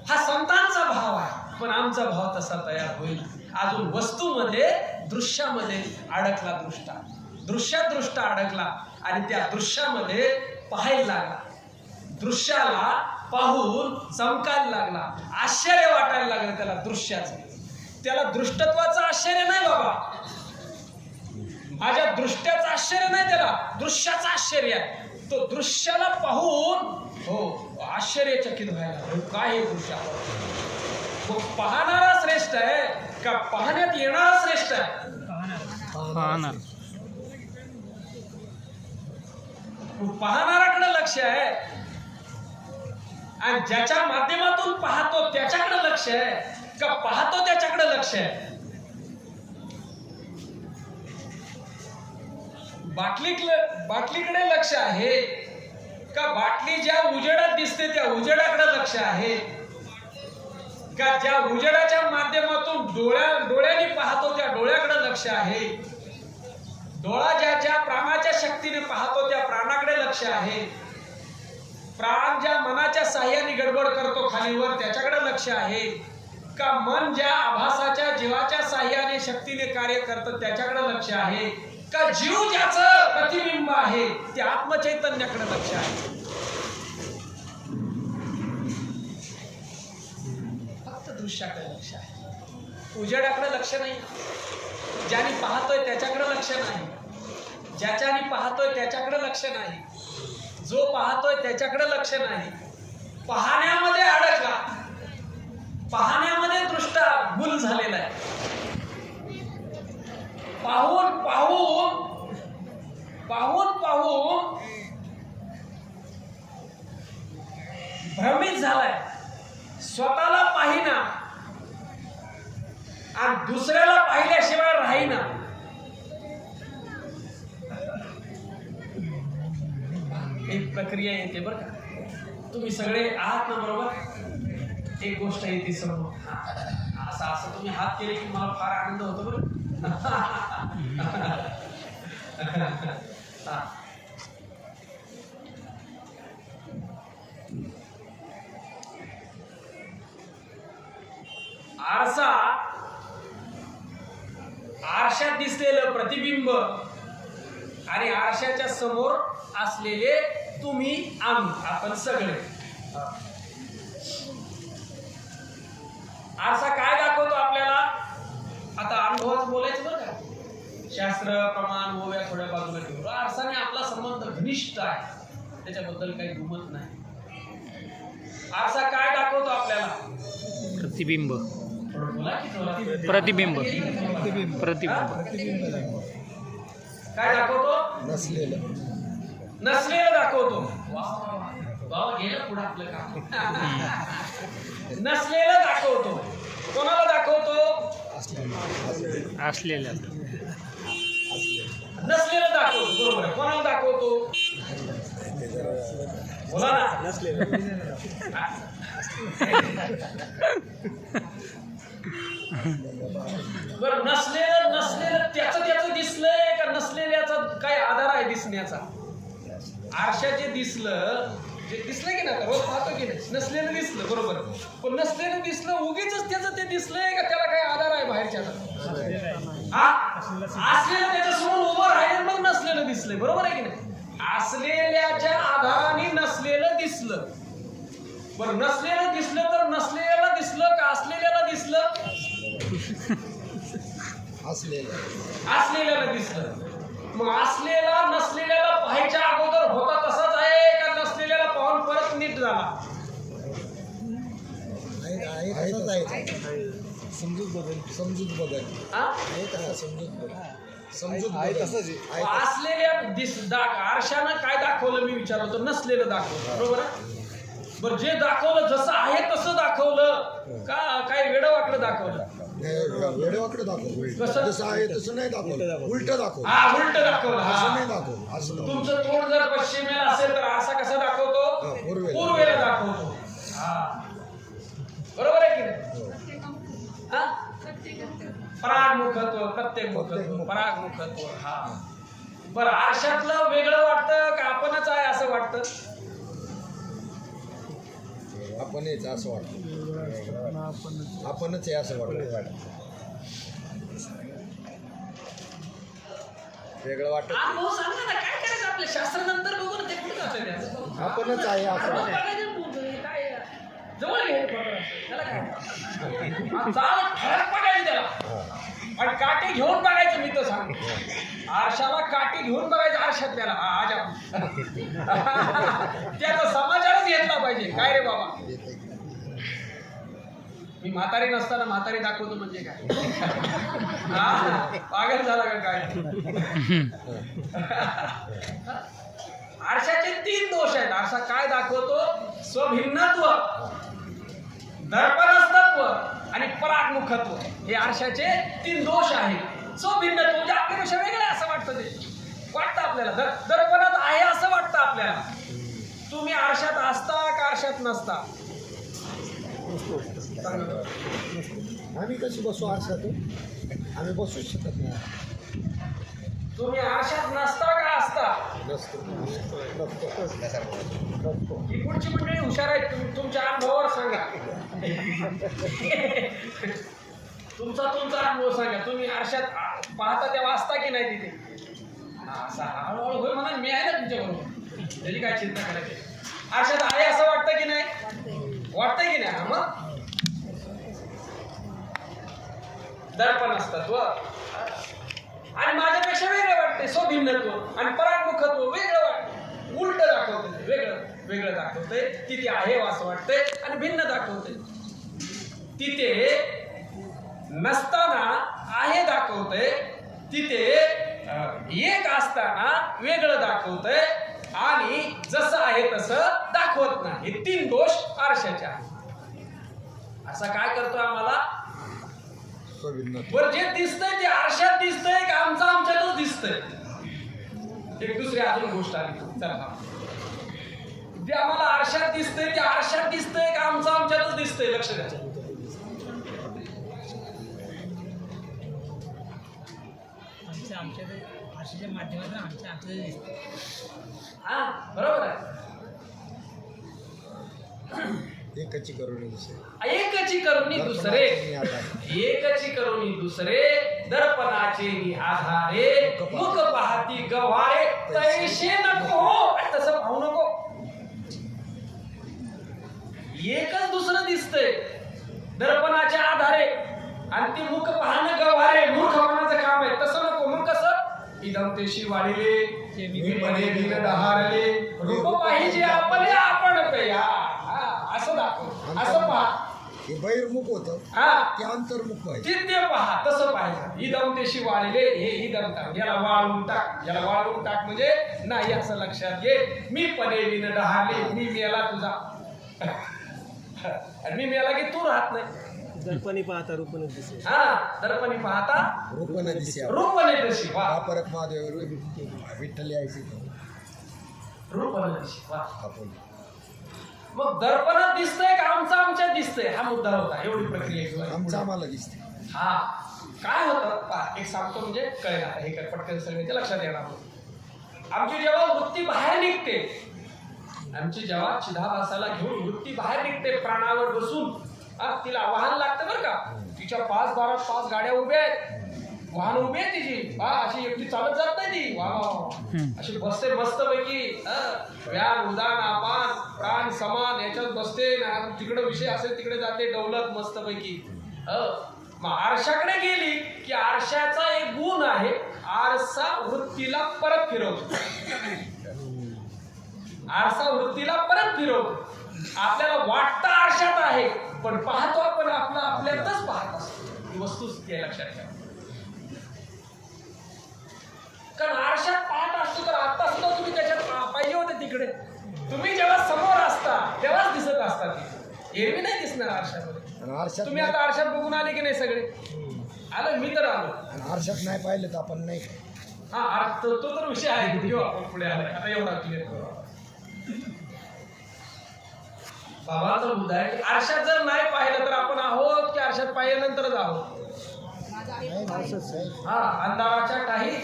हा संतांचा भाव आहे, पण आमचा भाव तसा तयार होईल. अजून वस्तूमध्ये दृश्यामध्ये अडकला दृष्ट अडकला आणि त्या दृश्यामध्ये पाहायला लागला. दृश्याला पाहून चमकायला लागला, आश्चर्य वाटायला लागलं त्याला दृश्याचं. त्याला दृष्टत्वाचं आश्चर्य नाही बाबा, माझ्या दृष्ट्याचं आश्चर्य नाही, त्याला दृश्याचं आश्चर्य आहे. तो दृश्याला पाहून हो आश्चर्यचकित व्हायला, काय हे दृश्य. मग पाहणारा श्रेष्ठ आहे का पाहण्यात येणारा श्रेष्ठ आहे? पाहणार. पाहणाऱ्याकडे लक्ष आहे आणि ज्याच्या माध्यमातून पाहतो त्याच्याकडे लक्ष आहे का पाहतो त्याच्याकडे लक्ष आहे? बाटलीकडे लक्ष आहे का बाटली ज्या उजेडात दिसते त्या उजेडाकडे लक्ष आहे का ज्या उजेडाच्या माध्यमातून डोळ्याने पाहतो त्या डोळ्याकडे लक्ष आहे? डोळा ज्या प्राणाच्या शक्तीने पाहतो त्या प्राणाकडे लक्ष आहे. प्राण ज्या मनाच्या साह्याने गडबड करतो खालीवर त्याच्याकडे लक्ष आहे का मन ज्या आभासाच्या जीवाच्या साह्याने शक्तीने कार्य करतं त्याच्याकडे लक्ष आहे का जीव ज्याचं प्रतिबिंब आहे त्या आत्मचैतन्याकडे लक्ष आहे? फक्त दृश्याकडे लक्ष आहे, उजेडाकडे लक्ष नाही. ज्याने पाहतोय त्याच्याकडे लक्ष नाही, ज्याच्याने पाहतोय त्याच्याकडे लक्ष नाही, जो पाहतोय त्याच्याकडे लक्ष नाही. पाहण्यामध्ये अडकला, पाहण्यामध्ये दृष्ट गुल झालेला आहे. पाहून भ्रमित झालाय, स्वतःला पाहिना आणि दुसऱ्याला पाहिल्याशिवाय राहीना. एक प्रक्रिया येते बरं का. तुम्ही सगळे आहात ना बरोबर? एक गोष्ट येते समोर, असं तुम्ही हात केले की मला फार आनंद होतो बरं. आरशात दिसलेलं प्रतिबिंब आणि आरशाच्या समोर असलेले तुम्ही आपण सगळे. आरसा काय दाखवतो आपल्याला? आता अनुभवाचं बोलायचं बरं का, शास्त्र प्रमाण ओव्या थोड्या बाजूला ठेवू. आरसाने आपला संबंध घनिष्ठ आहे, त्याच्याबद्दल काही दुमत नाही. आरसा काय दाखवतो आपल्याला? प्रतिबिंब. बोला की जोरात. प्रतिबिंब. काय दाखवतो? नसलेलं दाखवतो. बाबा गेलं पुढे आपलं काम. नसलेलं दाखवतो. कोणाला दाखवतो? असलेल्या. नसलेलं दाखवतो, बरोबर आहे. कोणाला दाखवतो? बोला ना. बरं, नसलेलं त्याचं दिसलंय का नसलेल्याचा काय आधार आहे दिसण्याचा? आरशाचे दिसलं की ना, रोज पाहतो की नाही, नसलेलं दिसलं बरोबर, पण नसलेलं दिसलं उगीच त्याचं ते दिसलंय का त्याला काय आधार आहे बाहेरच्या? असलेलं त्याच्यासमोर उभं राहिलं मग नसलेलं दिसलंय, बरोबर आहे की नाही? असलेल्याच्या आधाराने नसलेलं दिसलं. बरं, नसलेलं दिसलं तर नसलेल्याला दिसलं का असलेल्याला दिसलं? असलेल्याला दिसलं. मग असलेला नसलेल्याला पाहायच्या अगोदर होता तसाच आहे का नसलेल्याला पाहून परत नीट झाला? समजूत बदल असलेल्या आरशानं काय दाखवलं मी विचारलं तर नसलेलं दाखवलं, बरोबर आहे? बरं, जे दाखवलं जसं आहे तसं दाखवलं का काय वेडवाकडं दाखवलं? वेळेवाकडे दाखवलं. कसं? जसं आहे तसं नाही दाखवलं, उलट दाखवलं. हा, उलट दाखवलं. असं नाही हा, दाखवलं, असं दाखवलं. तुमचं तोंड जर पश्चिमेला असेल तर असा कसा दाखवतो? पूर्वेला दाखवतो. हा, बरोबर आहे की नाही? हा, परागमुखत्व, प्रत्येक मुखत्व, परागमुखत्व. हा, बरं आरशातलं वेगळं वाटतं का आपणच आहे असं वाटतं? आपणच असं वाटतं, आपणच आहे असं वाटतं. वेगळं वाटत हा भाऊ सांगा ना काय करायचं आपल्या शास्त्र नंतर बघू ना ते कुठे जातं त्याचं. आपणच आहे असं वाटतं. काय जवळ घे त्याला काय चाल ठळक बघायचं त्याला आणि काठी घेऊन बघायचं. मी तर सांगतो आरशाला काठी घेऊन बघायचं आरशात त्याला आज त्याचा समाचारच घेतला पाहिजे. काय रे बाबा मी म्हातारी नसताना म्हातारी दाखवतो म्हणजे काय हा पागल झाला का काय? आरशाचे 3 दोष आहेत. आरसा काय दाखवतो? स्वभिन्नत्व, दर्पणस्तत्व आणि परागमुखत्व. हे आरशाचे 3 दोष आहेत. स्वभिन्नत्व म्हणजे आपल्यापेक्षा वेगळं असं वाटतं. ते वाटतं आपल्याला दर्पणात आहे असं वाटतं आपल्याला. तुम्ही आरशात असता का आरशात नसता? आम्ही कशी बसू आरशातून? आम्ही बसूच शकत नाही. तुम्ही आरशात नसता का असता? नसतो. ही पुढची मंडळी हुशार आहेत. तुम्ही तुमच्या अनुभवावर सांगा. तुमचा अनुभव सांगा. तुम्ही आरशात पाहता तेव्हा असता की नाही तिथे? असा हळूहळू होय म्हणा. मी आहे ना तुमच्या बरोबर. त्याची काय चिंता करायची? आरशात आहे असं वाटतं की नाही? वाटतंय की नाही? मग दर्पण असतत्व आणि माझ्यापेक्षा वेगळं वाटते. स्वभिन्नत्व आणि परागमुखत्व वेगळं वाटतं. उलट दाखवते, वेगळं दाखवते. तिथे आहे असं वाटतंय आणि भिन्न दाखवते. तिथे नसताना आहे दाखवते. तिथे एक असताना वेगळं दाखवतंय आणि जसं आहे तसं दाखवत नाही. हे 3 दोष आरशाचे आहेत. असा काय करतो आम्हाला? बरं जे दिसतंय ते आरशात दिसतंय का आमच्यातच दिसतंय? एक दुसरी अजून गोष्ट आली. चला जे आम्हाला आरशात दिसतंय ते आरशात दिसतंय का आमच्यातच दिसतंय? लक्ष द्या. आमच्या भाषेच्या माध्यमातून आमच्या दिसतं. हा बरोबर आहे. एकची करुणी दुसरे, एकची करुणी दुसरे, एकची करुणी दुसरे, दर्पणाचे आधारे, मुख पाहती गव्हारे, तैसे नको हो. तसं पाहू नको. एकच दुसरं दिसतंय दर्पणाच्या आधारे आणि ती मुख पाहणं गव्हारे. मूर्खपणाचं काम आहे. तसं नको. मग कसं? इदम तेशी वाढिले मी पणे बिन डहारले, रूप पाहिजे आपले आपण पेया. असं दाखव, असं पहा. हे बहिर्मुख होतं, हा ते अंतर्मुख आहे. ते पहा. तसं पाहिजे. इदम तेशी वाढले, हे इदम टाक, याला वाळून टाक, याला वाळून टाक म्हणजे नाही असं लक्षात घे. मी पणे बिन डहारले, मी मेला तुझा आणि मी मेला की तू राहत नाही. दर्पणी पाहता रूपण दिसे. हा दर्पणी पाहता रूपने दिसे. रूपने दिसे. वा परत महादेव विठ्ठल यायचे रूपने दिसे. वा आपण. मग दर्पणात दिसतंय का आमच्यात दिसतंय? हा मुद्दा होता. एवढी प्रक्रिया. आमचं आम्हाला दिसते. हा काय होतं पहा. एक सांगतो म्हणजे कळेल. हे काय पटकन सगळ्यांच्या लक्षात येणार. आमची जेव्हा वृत्ती बाहेर निघते, आमची जेव्हा चिदाभासाला घेऊन वृत्ती बाहेर निघते प्राणावर बसून, तिला वाहन लागतं बरं का. तिच्या 5 गाड्या उभ्या आहेत. वाहन उभी आहे तिची. अशी एकटी चालत जात नाही ती. वा अशी बसते मस्त पैकी. व्यान उदान आपान प्राण समान याच्यात बसते. तिकडे विषय असेल तिकडे जाते डौलत मस्त पैकी. मग आरशाकडे गेली की आरशाचा एक गुण आहे. आरसा वृत्तीला परत फिरवतो. आरसा वृत्तीला परत फिरवतो. आपल्याला वाटतं आरशात आहे पण पाहतो आपण आपल्यातच पाहत असतो. ही वस्तुस्थिती आहे. लक्षात घ्या. कारण आरशात पाहत असतो तर आता सुद्धा तुम्ही त्याच्यात पाहिजे होते तिकडे. तुम्ही जेव्हा समोर असता तेव्हाच दिसत असता. ती एरवी नाही दिसणार आरशामध्ये. तुम्ही आता आरशात बघून आले की नाही सगळे? आलो मी तर आलो. आरशात नाही पाहिलं तर आपण नाही. हा तो तर विषय आहे. घेऊ आपण पुढे आलाय. आता एवढा क्लिअर करू. बाबाचा मुद्दा आहे की आरशात जर नाही पाहिलं तर आपण आहोत की आरशात पाहिल्यानंतरच आहोत? हा अंधाराच्या काही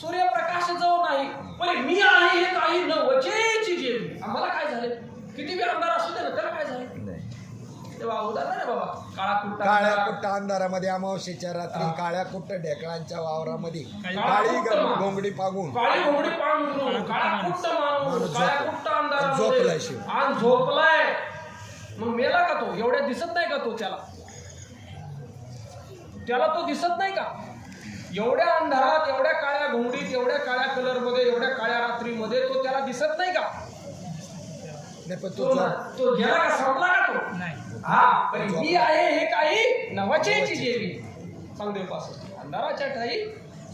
सूर्यप्रकाश जो नाही पण मी आहे हे काही नवचेची जेवी. आम्हाला काय झाले किती बी आमदार असू दे ना त्याला काय झालं तेव्हा उदाहरण आहे बाबा काळ्या काळा कुट्ट अंधारामध्ये अमावस्येच्या रात्री काळ्या कुट्ट ढेकळांच्या वावरामध्ये काळी काळी घोंगडी पागून काळी घोंगडी पांघरून काळा कुट्ट माणूस काळ्या कुट्ट अंधारामध्ये झोपलाय शिव. आणि झोपलाय. मग मेला का तो एवढ्या दिसत नाही का तो त्याला तो दिसत नाही का एवढ्या अंधारात एवढ्या काळ्या घोंगडीत एवढ्या काळ्या कलर मध्ये एवढ्या काळ्या रात्रीमध्ये तो त्याला दिसत नाही का नाही पण तो गेला का संपला का तो नाही हा पण मी आहे हे काही नवाचेची जेवी. सांगदेव पासून अंधाराच्या ठाई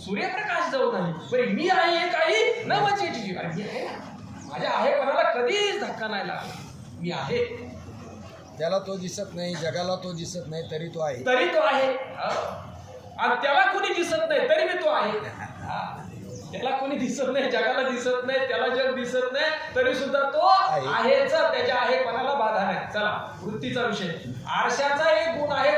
सूर्यप्रकाश जाऊ नाही पण मी आहे हे काही नवाचेची जेवी. अरे मी आहे ना माझ्या आहेपणाला कधीच धक्का नाही लागला. मी आहे त्याला तो दिसत नाही जगाला तो दिसत नाही तरी तो आहे. तरी तो आहे आणि त्याला कोणी दिसत नाही तरी मी तो आहे. त्याला कोणी दिसत नाही जगाला दिसत नाही त्याला जग दिसत नाही तरी सुद्धा तो आहेच. त्याच्या आहेपणाला बाधा नाही. चला वृत्तीचा विषय. आरशाचा एक गुण आहे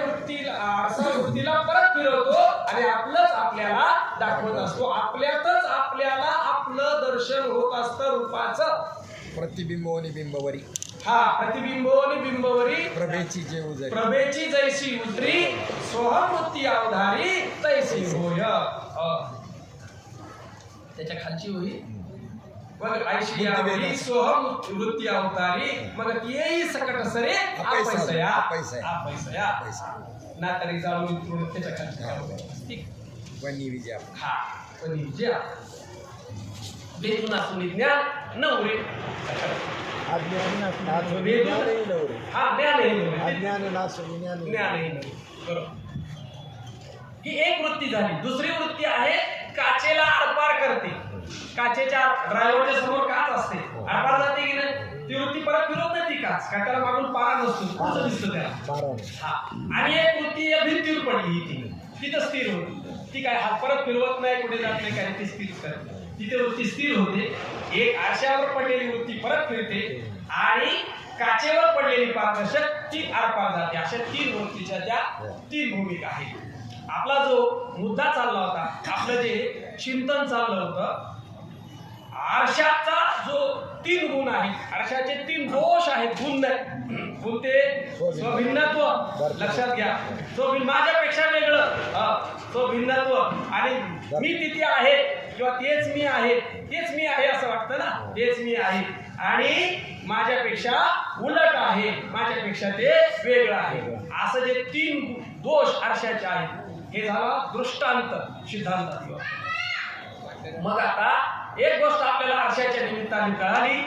आरसा वृत्तीला परत फिरवतो आणि आपलंच आपल्याला दाखवत असतो. आपल्यातच आपल्याला आपलं दर्शन होत असतं रूपाचं. प्रतिबिंब आणि बिंबवरी हा प्रतिबिंब आणि बिंबवरी प्रभेची जे उजळी प्रभेची जैसी उतरी सोहमृत्ती अवधारी तैसी होय. त्याच्या खालची होई मग आयशी यावरी सोहमृत्ती अवतारी मग येई सकट सरे पैसया ना तरी जाळून उतरून त्याच्या खालची वनी विजया हा पण विजया बेदुनातून ज्ञान नवरे हा ज्ञान अज्ञान नासून ज्ञान बरोबर. ही एक वृत्ती झाली. दुसरी वृत्ती आहे काचेला आरपार करते. काचेच्या ड्रायव्हरच्या समोर काच असते आरपार जाते की नाही ती वृत्ती परत फिरत नाही. ती काच का त्याला मागून पारा नसतो असं दिसतं त्याला. हा आणि एक वृत्ती या भिंतीवर पडली तिथं स्थिर होती. ती काय हात परत फिरवत नाही कुठे जात नाही काय ती स्थिर करते. तिथे वृत्ती स्थिर होते. एक आरशावर पडलेली वृत्ती परत फिरते आणि काचेवर पडलेली पारदर्शक ती आरपार जाते. अशा तीन वृत्तीच्या त्या तीन भूमिका आहेत. आपला जो मुद्दा चालला होता आपलं जे चिंतन चाललं होतं आरशाचा जो तीन गुण आहेत आरशाचे तीन दोष आहेत. गुण नाही कोणते स्वभिन्नत्व लक्षात घ्या. माझ्यापेक्षा वेगळं स्वभिन्नत्व आणि मी तिथे आहे किंवा तेच मी आहे असं वाटतं ना. तेच मी आहे आणि माझ्यापेक्षा उलट आहे माझ्यापेक्षा ते वेगळं आहे. असं जे तीन दोष आरशाचे आहेत हे झाला दृष्टांत सिद्धांत. मग आता एक गोष्ट आपल्याला आरशाच्या निमित्ताने कळाली.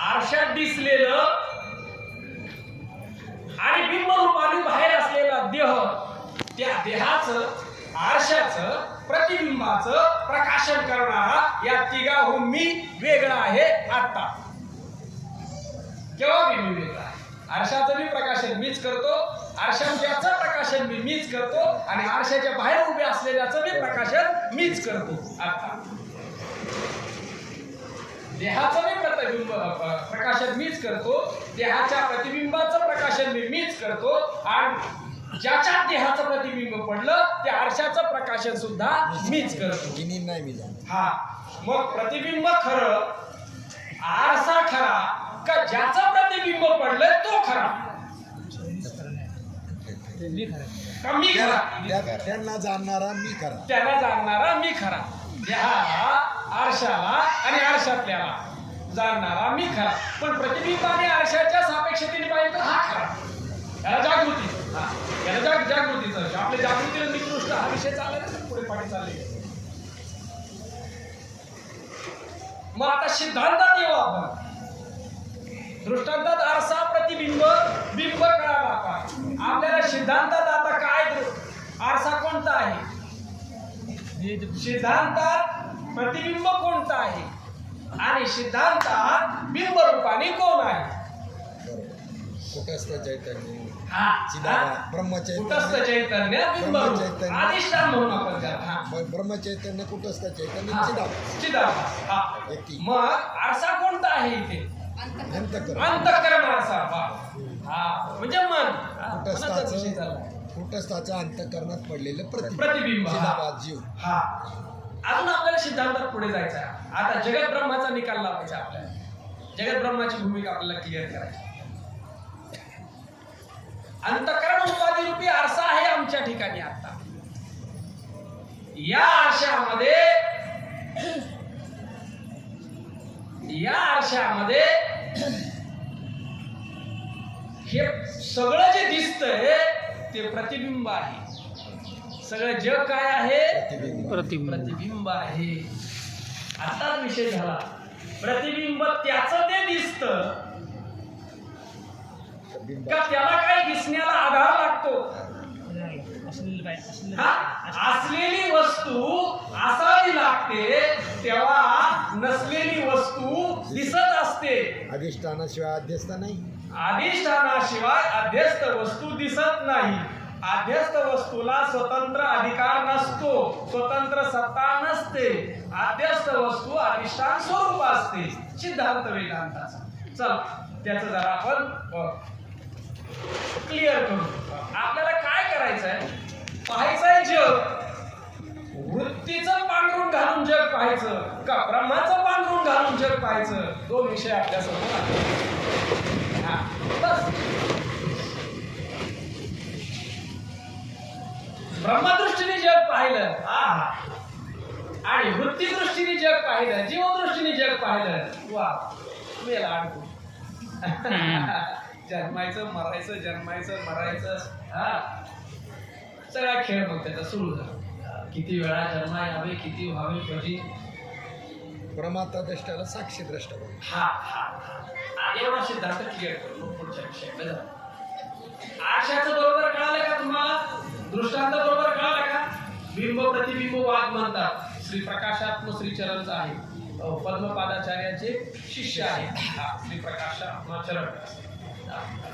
आरशात दिसलेलं आणि बिंबरूपाने बाहेर असलेला देह त्या देहाचं आरशाचं प्रतिबिंबाचं प्रकाशन करणारा या तिघाहून मी वेगळा आहे. आता केव्हा मी वेगळा आहे. आरशाचं मी प्रकाशन मीच करतो आरशाचं प्रकाशन मीच करतो आणि आरशाच्या बाहेर उभे असलेल्याचं मी प्रकाशन मीच करतो. आता देहाचं मी प्रतिबिंब प्रकाशन मीच करतो देहाच्या प्रतिबिंबाचं प्रकाशन मीच करतो आणि ज्याच्या देहाचं प्रतिबिंब पडलं त्या आरशाचं प्रकाशन सुद्धा मीच करतो. नाही मी हा मग प्रतिबिंब खरं आरसा खरा का ज्याचं प्रतिबिंब पडलंय तो खरा का मी खरा. त्यांना जाणणारा मी खरा त्याला जाणणारा मी खरा. देहाला आरशाला आणि आरशातल्याला जाणणारा मी खरा. पण प्रतिबिंब आणि आरशाच्या सापेक्षतेने पाहिजे तर हा खरा. याला जागृती याला जागृतीचा आपल्या जागृतीला निकृष्ट हा विषय चालला पुढे पाठी चालले. मग आता सिद्धांतात येऊ आपण. दृष्टांतात आरसा प्रतिबिंब बिंब कळाला. आपल्याला सिद्धांतात आता काय आरसा कोणता आहे सिद्धांतात प्रतिबिंब कोणता आहे आणि सिद्धांतात बिंब रूपाने कोण आहे. कुटस्थ चैतन्य कुटस्थ चैतन्य बिंब अधिष्ठान म्हणून आपण त्याला ब्रह्मचैतन्य कुटस्थ चैतन्य चिदाभास. मग आरसा कोणता आहे इथे अंतःकरण आरसा. म्हणजे मन कुटस्थाच्या अंतःकरणात पडलेलं प्रतिबिंब. चिदाभास जीव. हा अजून आपल्याला सिद्धांतात पुढे जायचं आहे. आता जगत ब्रह्माचा निकाल लावायचा आपल्याला. जगत ब्रह्माची भूमिका आपल्याला क्लिअर करायची. अंतःकरण उपाधी रूपी आरसा आहे आमच्या ठिकाणी. आता या आरशामध्ये हे सगळं जे दिसतंय ते प्रतिबिंब आहे. सगळं जग काय आहे? प्रतिबिंब. प्रतिबिंब आहे. आताच विषय झाला. प्रतिबिंब त्याचं ते दिसतं का त्याला काय दिसण्याला आधार लागतो? असलेली वस्तू असावी लागते तेव्हा नसलेली वस्तू दिसत असते. अधिष्ठानाशिवाय अध्यस्त नाही. अधिष्ठानाशिवाय अध्यस्त वस्तू दिसत नाही. अध्यस्त वस्तूला स्वतंत्र अधिकार नसतो, स्वतंत्र सत्ता नसते. अध्यस्त वस्तू अधिष्ठान स्वरूप असते. सिद्धांत वेदांताचा. चल त्याचं जरा आपण क्लिअर करू. आपल्याला काय करायचंय? पाहायचंय जग. वृत्तीचं पांघरून घालून जग पाहायचं का ब्रह्माचं पांघरून घालून जग पाहायचं? दोन विषय आपल्या समोर आहेत. हा बस. ब्रह्मदृष्टीने जग पाहिलं आणि वृत्तीदृष्टीने जग पाहिलं, जीवदृष्टीने जग पाहिलं. वा मेला अडकू. जन्मायचं मरायचं, जन्मायचं मरायचं. हा सगळा खेळ मग त्याचा सुरू झाला. किती वेळा जन्मा यावे, किती व्हावे कधी. प्रमाता द्रष्टाला साक्षी द्रष्टा. हा हा हा एवढा सिद्धांत क्लिअर करू. पुढच्या विषयाकडे जा. आरशाचं बरोबर कळालं का तुम्हाला? दृष्टांत बरोबर कळालं का? बिंब प्रतिबिंब वाद म्हणतात. श्री प्रकाशात्म श्रीचरणचा आहे. पद्मपादाचार्याचे शिष्य आहे. हा श्री प्रकाशात्मचरण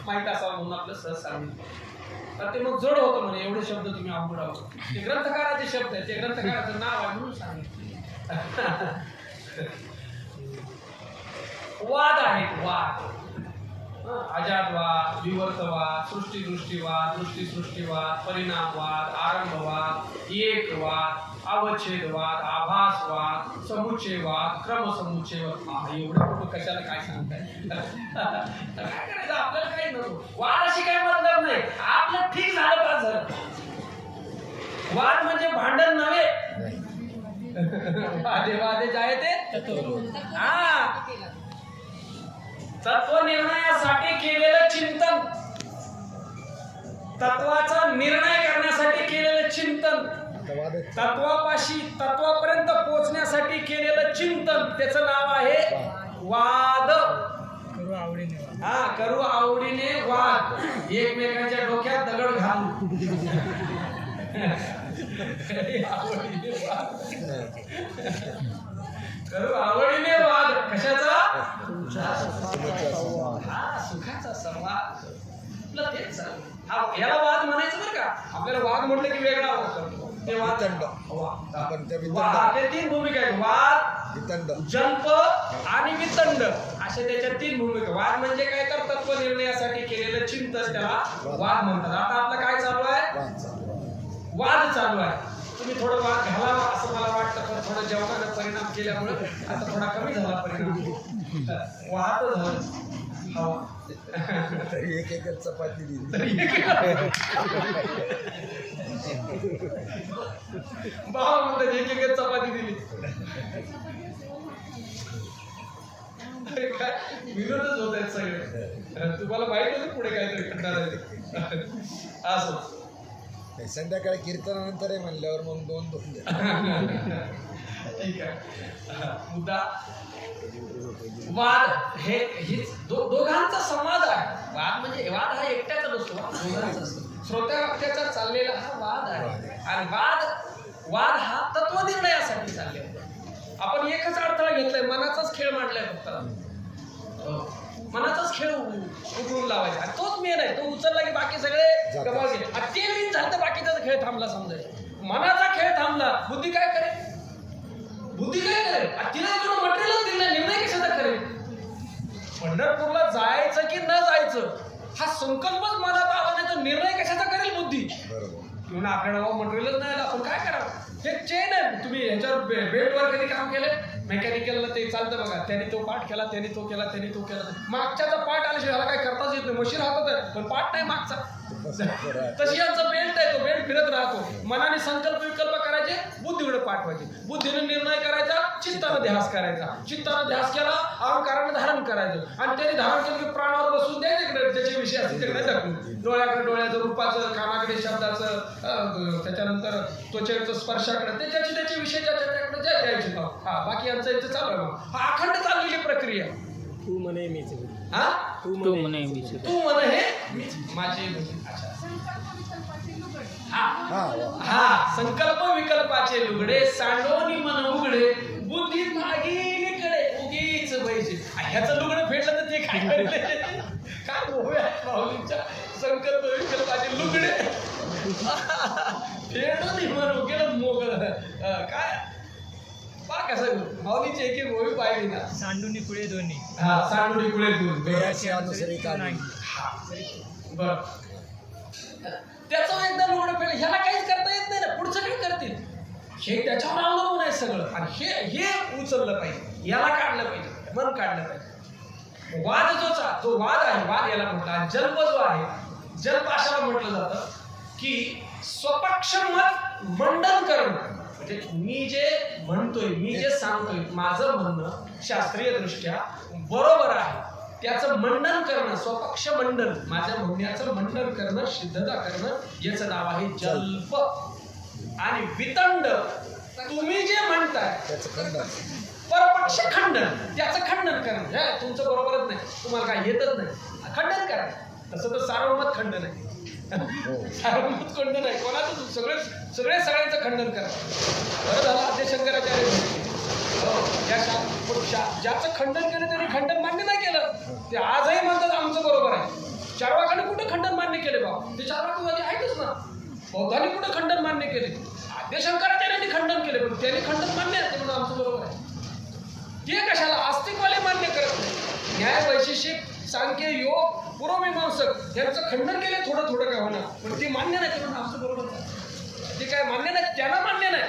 माहित असावं म्हणून आपलं सहज सांगितलं. तर ते मग जड होतं म्हणे. एवढे शब्द तुम्ही अवघड आहोत. ते ग्रंथकाराचे शब्द आहेत. ते ग्रंथकाराचं नाव आहे म्हणून सांगितलं. वाद आहेत. वाद अजातवाद, विवर्तवाद, सृष्टीदृष्टीवाद, दृष्टीसृष्टीवाद, परिणामवाद, आरंभवाद, एकवाद, अवच्छेदवाद, आभासवाद, समुच्चयवाद, क्रमसमुच्चयवाद. एवढं कुठं कशाला काय सांगताय? काय करायचं आपल्याला? काही नको. वाद अशी काय मतलब नाही. आपलं ठीक झालं पास झालं. वाद म्हणजे भांडण नव्हे. वादे वादे जाय ते. हा तत्व निर्णयासाठी केलेलं चिंतन, तत्वाचा निर्णय करण्यासाठी केलेलं चिंतन, तत्वापर्यंत पोहोचण्यासाठी केलेलं चिंतन, त्याचं नाव आहे वाद. करू आवडीने वाद. एकमेकांच्या डोक्यात दगड घालू. करू आवडीने वाद. कशाचा? सुखाचा संवाद. तेच याला वाद म्हणायचं बरं का. आपल्याला वाद म्हटलं की वेगळा होतो. ते वाद ते तीन भूमिका आहेत. वाद, जंप आणि वितंड अशा त्याच्या तीन भूमिका. वाद म्हणजे काय तर तत्व निर्णयासाठी केलेलं चिंतन, त्याला वाद म्हणतात. आता आपलं काय चालू आहे? वाद चालू आहे. तुम्ही थोडं वाद घालावा असं मला वाटतं, पण थोडं जेवणाचा परिणाम केल्यामुळे आता थोडा कमी झाला परिणाम. वाद झालं. एक एक चपाती दिली. भाव म्हणतात एक एक चपाती दिली. काय विनोदच होत आहेत सगळे. तुम्हाला माहित होतं पुढे काहीतरी करणार आहे असं. संध्याकाळी कीर्तनानंतर आहे म्हणल्यावर मग दोन ठीक आहे. मुद्दा वाद हे दोघांचा संवाद आहे. वाद म्हणजे वाद हा एकट्याचा नसतो, दोघांचा असतो. श्रोत्याच्या चाललेला हा वाद आहे. आणि वाद हा तत्वनिर्णयासाठी चाललेला. आपण एकच अडथळा घेतलाय, मनाचाच खेळ मांडलाय फक्त. मनाचाच खेळ उघडून लावायचा आणि तोच मेन आहे. तो उचलला की बाकी सगळे गमाव गेले. ते मेन झालं तर बाकीचा खेळ थांबला समजायचा. मनाचा खेळ थांबला, बुद्धी काय करेल? बुद्धी काय करेल? तिला इकडून मटेरियलच दिलं, निर्णय कशाचा करेल? पंढरपूरला जायचं की न जायचं हा संकल्पच मनात आला नाही तर निर्णय कशाचा करेल बुद्धी? बरोबर. किंवा आपल्याला मटेरियलच नाही आलं, आपण काय करावं? हे चेन आहे. तुम्ही ह्याच्यावर बेल्टवर कधी काम केलं? मेकॅनिकलला ते चालतं बघा, त्याने तो पार्ट केला, त्याने तो केला, त्याने तो केला. मागच्याचा पार्ट आल्याशिवाय ह्याला काय करताच येत नाही. मशीन हातात आहे पण पार्ट नाही मागचा. तशी यांचा बेल्ट आहे, तो बेल्ट फिरत राहतो. मनाने संकल्प विकल्प करायचे, बुद्धीकडे पाठवायचे. बुद्धीने निर्णय करायचा, चित्तानं ध्यास करायचा. चित्तानं ध्यास केला, अहंकारानं धारण करायचं आणि त्याने धारण केलं की प्राणावर बसून द्यायचे, ज्याचे विषय असतील तिकडे ढकलून. डोळ्याकडे डोळ्याचं, रूपाचं, कानाकडे शब्दाचं, त्याच्यानंतर त्वचेचं स्पर्शाकडे, त्याचे विषय ज्याच्याकडे जे द्यायचे. हा बाकी यांचं याचं चालू आहे. हा अखंड चाललेली प्रक्रिया. तू म्हणे मीच आहे. हा तू म्हणे मीच आहे. तू म्हण हे माझे. अच्छा. हा हा वा. हा संकल्प विकल्पाचे लुगडे सांडोनी मन उघडे बुद्धी मागीकडे उगीच पाहिजे. ह्याचं लुगडं फेडलं तर ते काय करते? काय होऊया माऊलींच्या संकल्प विकल्पाचे लुगडे फेडून मन उघड मोगळ. काय पा कसं माऊलीची एक एक गोळी पाहिली ना. सांडूनी पुढे दोन्ही. हा सांडोनी पुढे दोन. वेळाची अनुसरी काढली. बर त्याचं एकदा लुगडं फेडलं, ह्याला काहीच करता येत नाही ना. पुढचं काय करतील? हे त्याच्यावर अवलंबून आहे सगळं. आणि हे उचललं पाहिजे, याला काढलं पाहिजे, मन काढलं पाहिजे. वाद जो वाद आहे, वाद याला म्हटलं. जल्प जो आहे, जल्प अशाला म्हटलं जातं की स्वपक्ष मत मंडन करणं. म्हणजे मी जे म्हणतोय, मी जे सांगतोय, माझं म्हणणं शास्त्रीय दृष्ट्या बरोबर आहे, त्याचं मंडन करणं, स्वपक्ष मंडन, माझ्या म्हणण्याचं मंडन करणं, सिद्धता करणं, याचं नाव आहे जल्प. आणि वितंड, तुम्ही जे म्हणताय त्याचं खंडन. परपक्ष खंडन, त्याचं खंडन करणं. हे तुमचं बरोबरच नाही, तुम्हाला काय येतच नाही, खंडन करा. तसं तर सार्वमत खंडन आहे. सार्वमत खंडन आहे, कोणाचं सगळ्यांचं खंडन करा. बरं झालं आद्य शंकराचार्य ज्याचं खंडन केलं त्यांनी खंडन मान्य नाही केलं. ते आजही म्हणतात आमचं बरोबर आहे. चार्वाकाने कुठं खंडन मान्य केले बाबा? ते चार्वाकवादी आहेतच ना. बौद्धांनी कुठं खंडन मान्य केले? आद्य शंकराचार्यांनी खंडन केले, पण त्यांनी खंडन मान्य आहे म्हणून आमचं बरोबर आहे. ते कशाला आस्तिकवाले मान्य करत नाही. न्याय, वैशेषिक, सांख्य, योग, पूर्वमीमांसक यांचं खंडन केले थोडं थोडं काय होणार, पण ते मान्य नाही म्हणून आमचं बरोबर आहे. ते काय मान्य नाही, त्यांना मान्य नाही.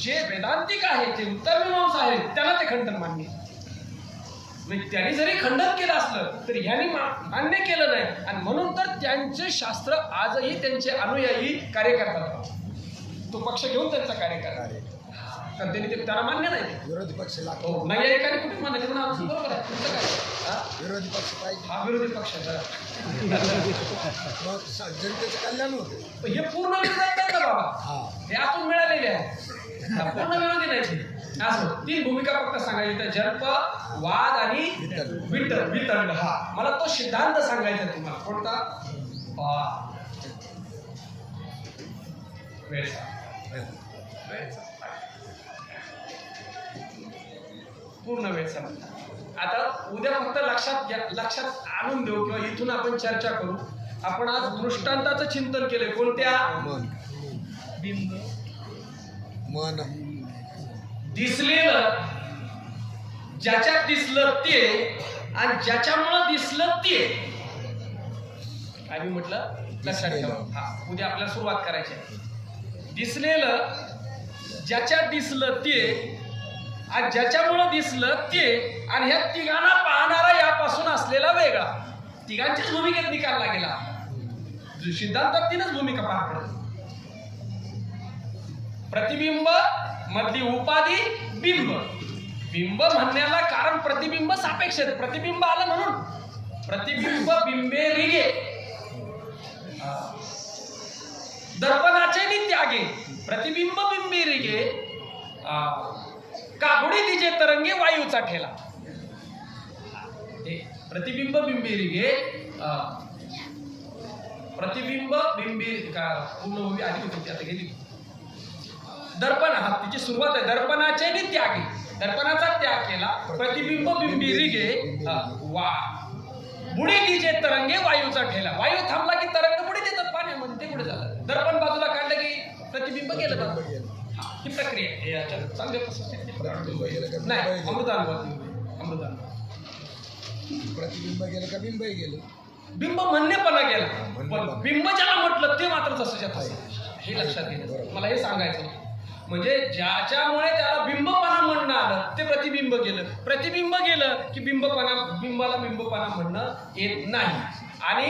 जे वेदांतिक आहे, ते उत्तर मीमांसा आहे, त्याला ते खंडन मान्य आहे. त्यांनी जरी खंडन केलं असलं तरी ह्यांनी मान्य केलं नाही. आणि म्हणून तर त्यांचे शास्त्र आजही त्यांचे अनुयायी कार्य करतात. तो पक्ष घेऊन त्यांचा कार्य करतात, कारण त्यांनी ते त्याला मान्य नाही. विरोधी पक्ष लागतो. हो नाही, एकाने कुठे मान्य म्हणून आमचं बरोबर आहे. तुमचं काय? विरोधी पक्ष पाहिजे. हा विरोधी पक्ष मग जनतेचं कल्याण होते. हे पूर्ण विरोधात नाही ना बाबा. हा. हे आतून मिळालेले आहे, पूर्ण विरोधी नाही ते. असं 3 भूमिका फक्त सांगायची त्या जल्प, वाद आणि वितंड. हा मला तो सिद्धांत सांगायचा आहे तुम्हाला. कोणता? पूर्ण वेळ सांगा. आता उद्या फक्त लक्षात आणून देऊ किंवा इथून आपण चर्चा करू. आपण आज दृष्टांताचं चिंतन केलंय. कोणत्या? बिंब, मन, दिसलेलं, ज्याच्यात दिसलं ते आणि ज्याच्यामुळं दिसलं ते. काय मी म्हटलं? लक्षात ठेवा. हा उद्या आपल्याला सुरुवात करायची आहे. दिसलेलं, ज्याच्यात दिसलं ते आणि ज्याच्यामुळं दिसलं ते, आणि ह्या तिघांना पाहणारा यापासून असलेला वेगळा. तिघांच्याच भूमिकेत निकाल लागेला. सिद्धांतात 3च भूमिका पार पडत. प्रतिबिंब, मधली उपाधी, बिंब. बिंब म्हणण्याला कारण प्रतिबिंब सापेक्ष आहे. प्रतिबिंब आलं म्हणून. प्रतिबिंब बिंबे रिगे दर्पणाचे नित्यागे. प्रतिबिंब बिंबे रिगे कागुडी तिचे तरंगे वायूचा ठेला. प्रतिबिंब बिंबे रिगे प्रतिबिंब बिंबे का पूर्ण उभी आली होती, आता गेली. दर्पण, हा तिची सुरुवात आहे. दर्पणाचे त्यागे, दर्पणाचा त्याग केला. प्रतिबिंब बिंबी रिगे वा बुडी तिचे तरंगे वायूचा ठेला. वायू थांबला की तरंग बुडी देतात पाण्यामध्ये, ते कुठे झालं? दर्पण बाजूला काढलं की प्रतिबिंब गेलं बाजूला. ही प्रक्रिया आहे. याच्यात चांगल्या नाही अमृतानुभव. प्रतिबिंब गेलं का बिंबही गेलं. बिंब म्हणणेपणा गेला म्हणणेपणा. पण बिंब ज्याला म्हटलं ते मात्र तसंच्या तसं हे लक्षात घेण्याचं मला हे सांगायचं होतं. म्हणजे ज्याच्यामुळे त्याला बिंबपणा म्हणणं आलं ते प्रतिबिंब गेलं. प्रतिबिंब गेलं की बिंबाला बिंबपणा म्हणणं येत नाही. आणि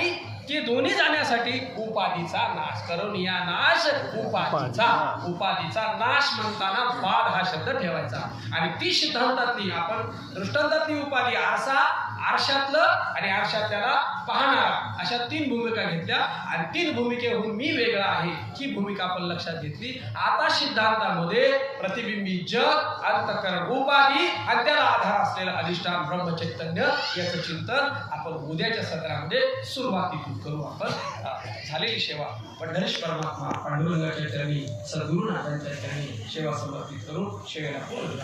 ते दोन्ही जाण्यासाठी उपाधीचा नाश करून या नाश उपाधीचा नाश म्हणताना बाद हा शब्द ठेवायचा. आणि ती सिद्धांतातली आपण दृष्टांतातली उपाधी आरशातलं आणि आरशातल्याला पाहणारा अशा 3 भूमिका घेतल्या आणि 3 भूमिकेहून मी वेगळा आहे ही भूमिका आपण लक्षात घेतली. आता सिद्धांतामध्ये प्रतिबिंबी जग, अंतःकरण उपाधी आणि त्याला आधार असलेलं अधिष्ठान ब्रह्मचैतन्य याचं चिंतन आपण उद्याच्या सत्रामध्ये सुरुवातीतून करू. आपण झालेली सेवा पंढरीश परमात्मा पांडुरंगाच्या चरणी सद्गुरुनाथांच्या चरणी सेवा समर्पित करून सेवेला पूर्ण